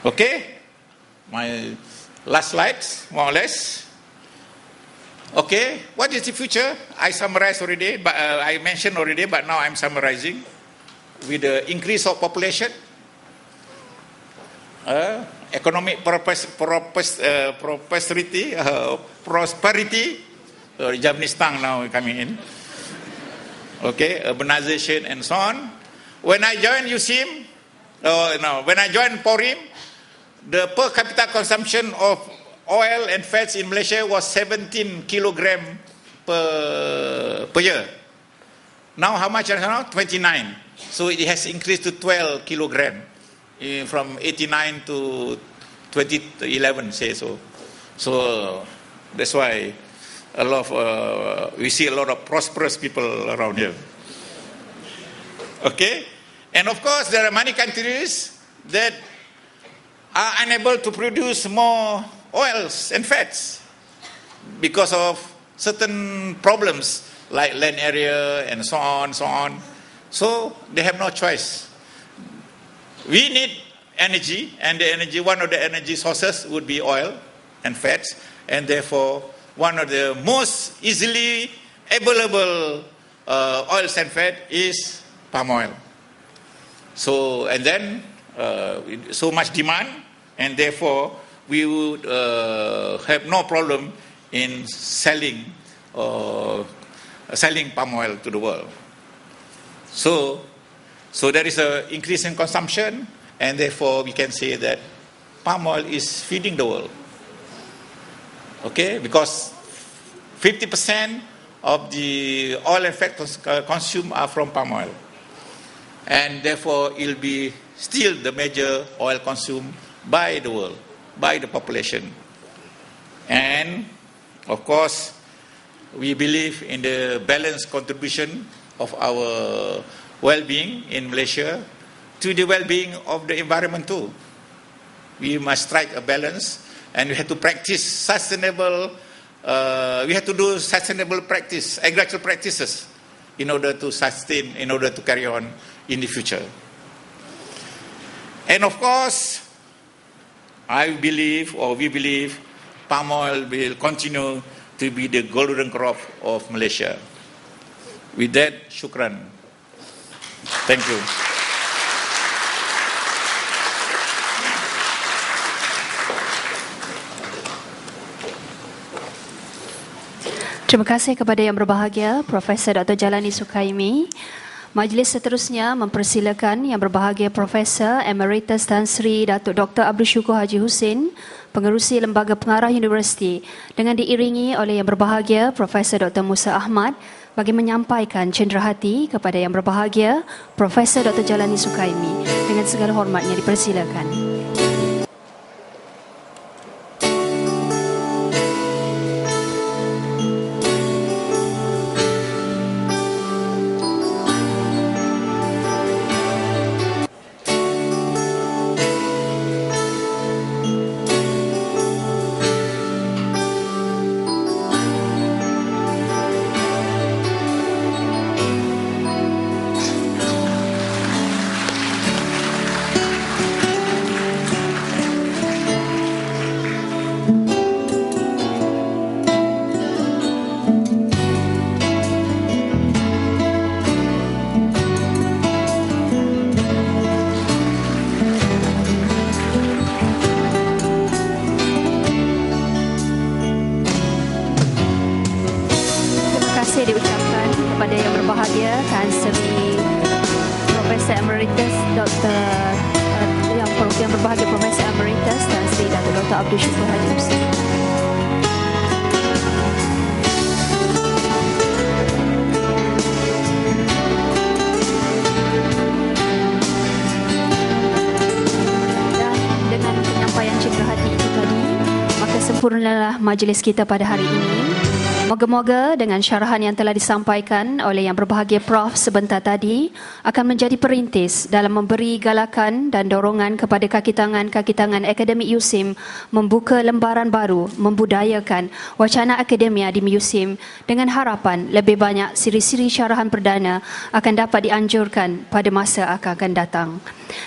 Okay? My last slides, more or less. Okay, what is the future? I summarized already, but I mentioned already, but now I'm summarizing. With the increase of population, economic prosperity, Japanese tongue now coming in. Okay, urbanization and so on. When I joined USIM, when I joined PORIM, the per capita consumption of oil and fats in Malaysia was 17 kilograms per year. Now how much now? 29. So it has increased to 12 kilogram from 89 to 2011, say so. So that's why a lot of we see a lot of prosperous people around here. Okay, and of course there are many countries that are unable to produce more oils and fats because of certain problems like land area and so on, so on. So they have no choice. We need energy, and the energy, one of the energy sources would be oil and fats, and therefore one of the most easily available oils and fat is palm oil. So, and then so much demand, and therefore we would have no problem in selling palm oil to the world. So there is an increase in consumption, and therefore we can say that palm oil is feeding the world. Okay, because 50% of the oil and fat consumed are from palm oil, and therefore it will be still the major oil consumed by the world, by the population. And of course, we believe in the balanced contribution of our well-being in Malaysia to the well-being of the environment too. We must strike a balance, and we have to practice sustainable, we have to do sustainable practice, agricultural practices in order to sustain, in order to carry on in the future. And of course, I believe, or we believe, palm oil will continue to be the golden crop of Malaysia. With that, shukran. Thank you. Terima kasih kepada yang berbahagia Profesor Dr. Jalani Sukaimi. Majlis seterusnya mempersilakan yang berbahagia Profesor Emeritus Tan Sri Datuk Dr. Abdul Syukur Haji Husin, Pengerusi Lembaga Pengarah Universiti, dengan diiringi oleh yang berbahagia Profesor Dr. Musa Ahmad bagi menyampaikan cenderahati kepada yang berbahagia Profesor Dr. Jalani Sukaimi. Dengan segala hormatnya dipersilakan. Sempurnalah majlis kita pada hari ini. Moga-moga dengan syarahan yang telah disampaikan oleh yang berbahagia Prof sebentar tadi akan menjadi perintis dalam memberi galakan dan dorongan kepada kaki tangan akademik USIM membuka lembaran baru, membudayakan wacana akademia di USIM dengan harapan lebih banyak siri-siri syarahan perdana akan dapat dianjurkan pada masa akan datang.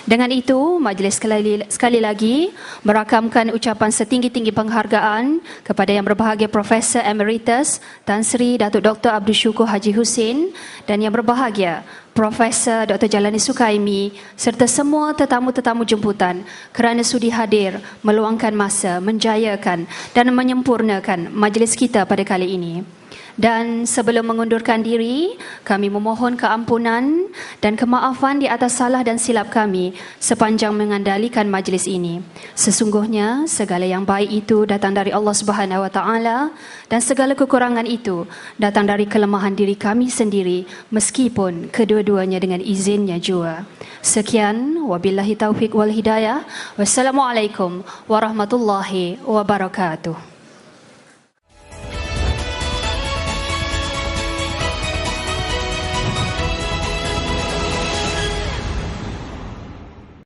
Dengan itu, majlis sekali lagi merakamkan ucapan setinggi-tinggi penghargaan kepada yang berbahagia Profesor Emeritus Tan Sri Datuk Dr. Abdul Syukur Haji Husin dan yang berbahagia Profesor Dr. Jalani Sukaimi serta semua tetamu-tetamu jemputan kerana sudi hadir, meluangkan masa, menjayakan dan menyempurnakan majlis kita pada kali ini. Dan sebelum mengundurkan diri, kami memohon keampunan dan kemaafan di atas salah dan silap kami sepanjang mengendalikan majlis ini. Sesungguhnya segala yang baik itu datang dari Allah Subhanahu Wa Taala dan segala kekurangan itu datang dari kelemahan diri kami sendiri, meskipun kedua-duanya dengan izinnya jua. Sekian, wabillahi taufiq wal hidayah. Wassalamualaikum warahmatullahi wabarakatuh.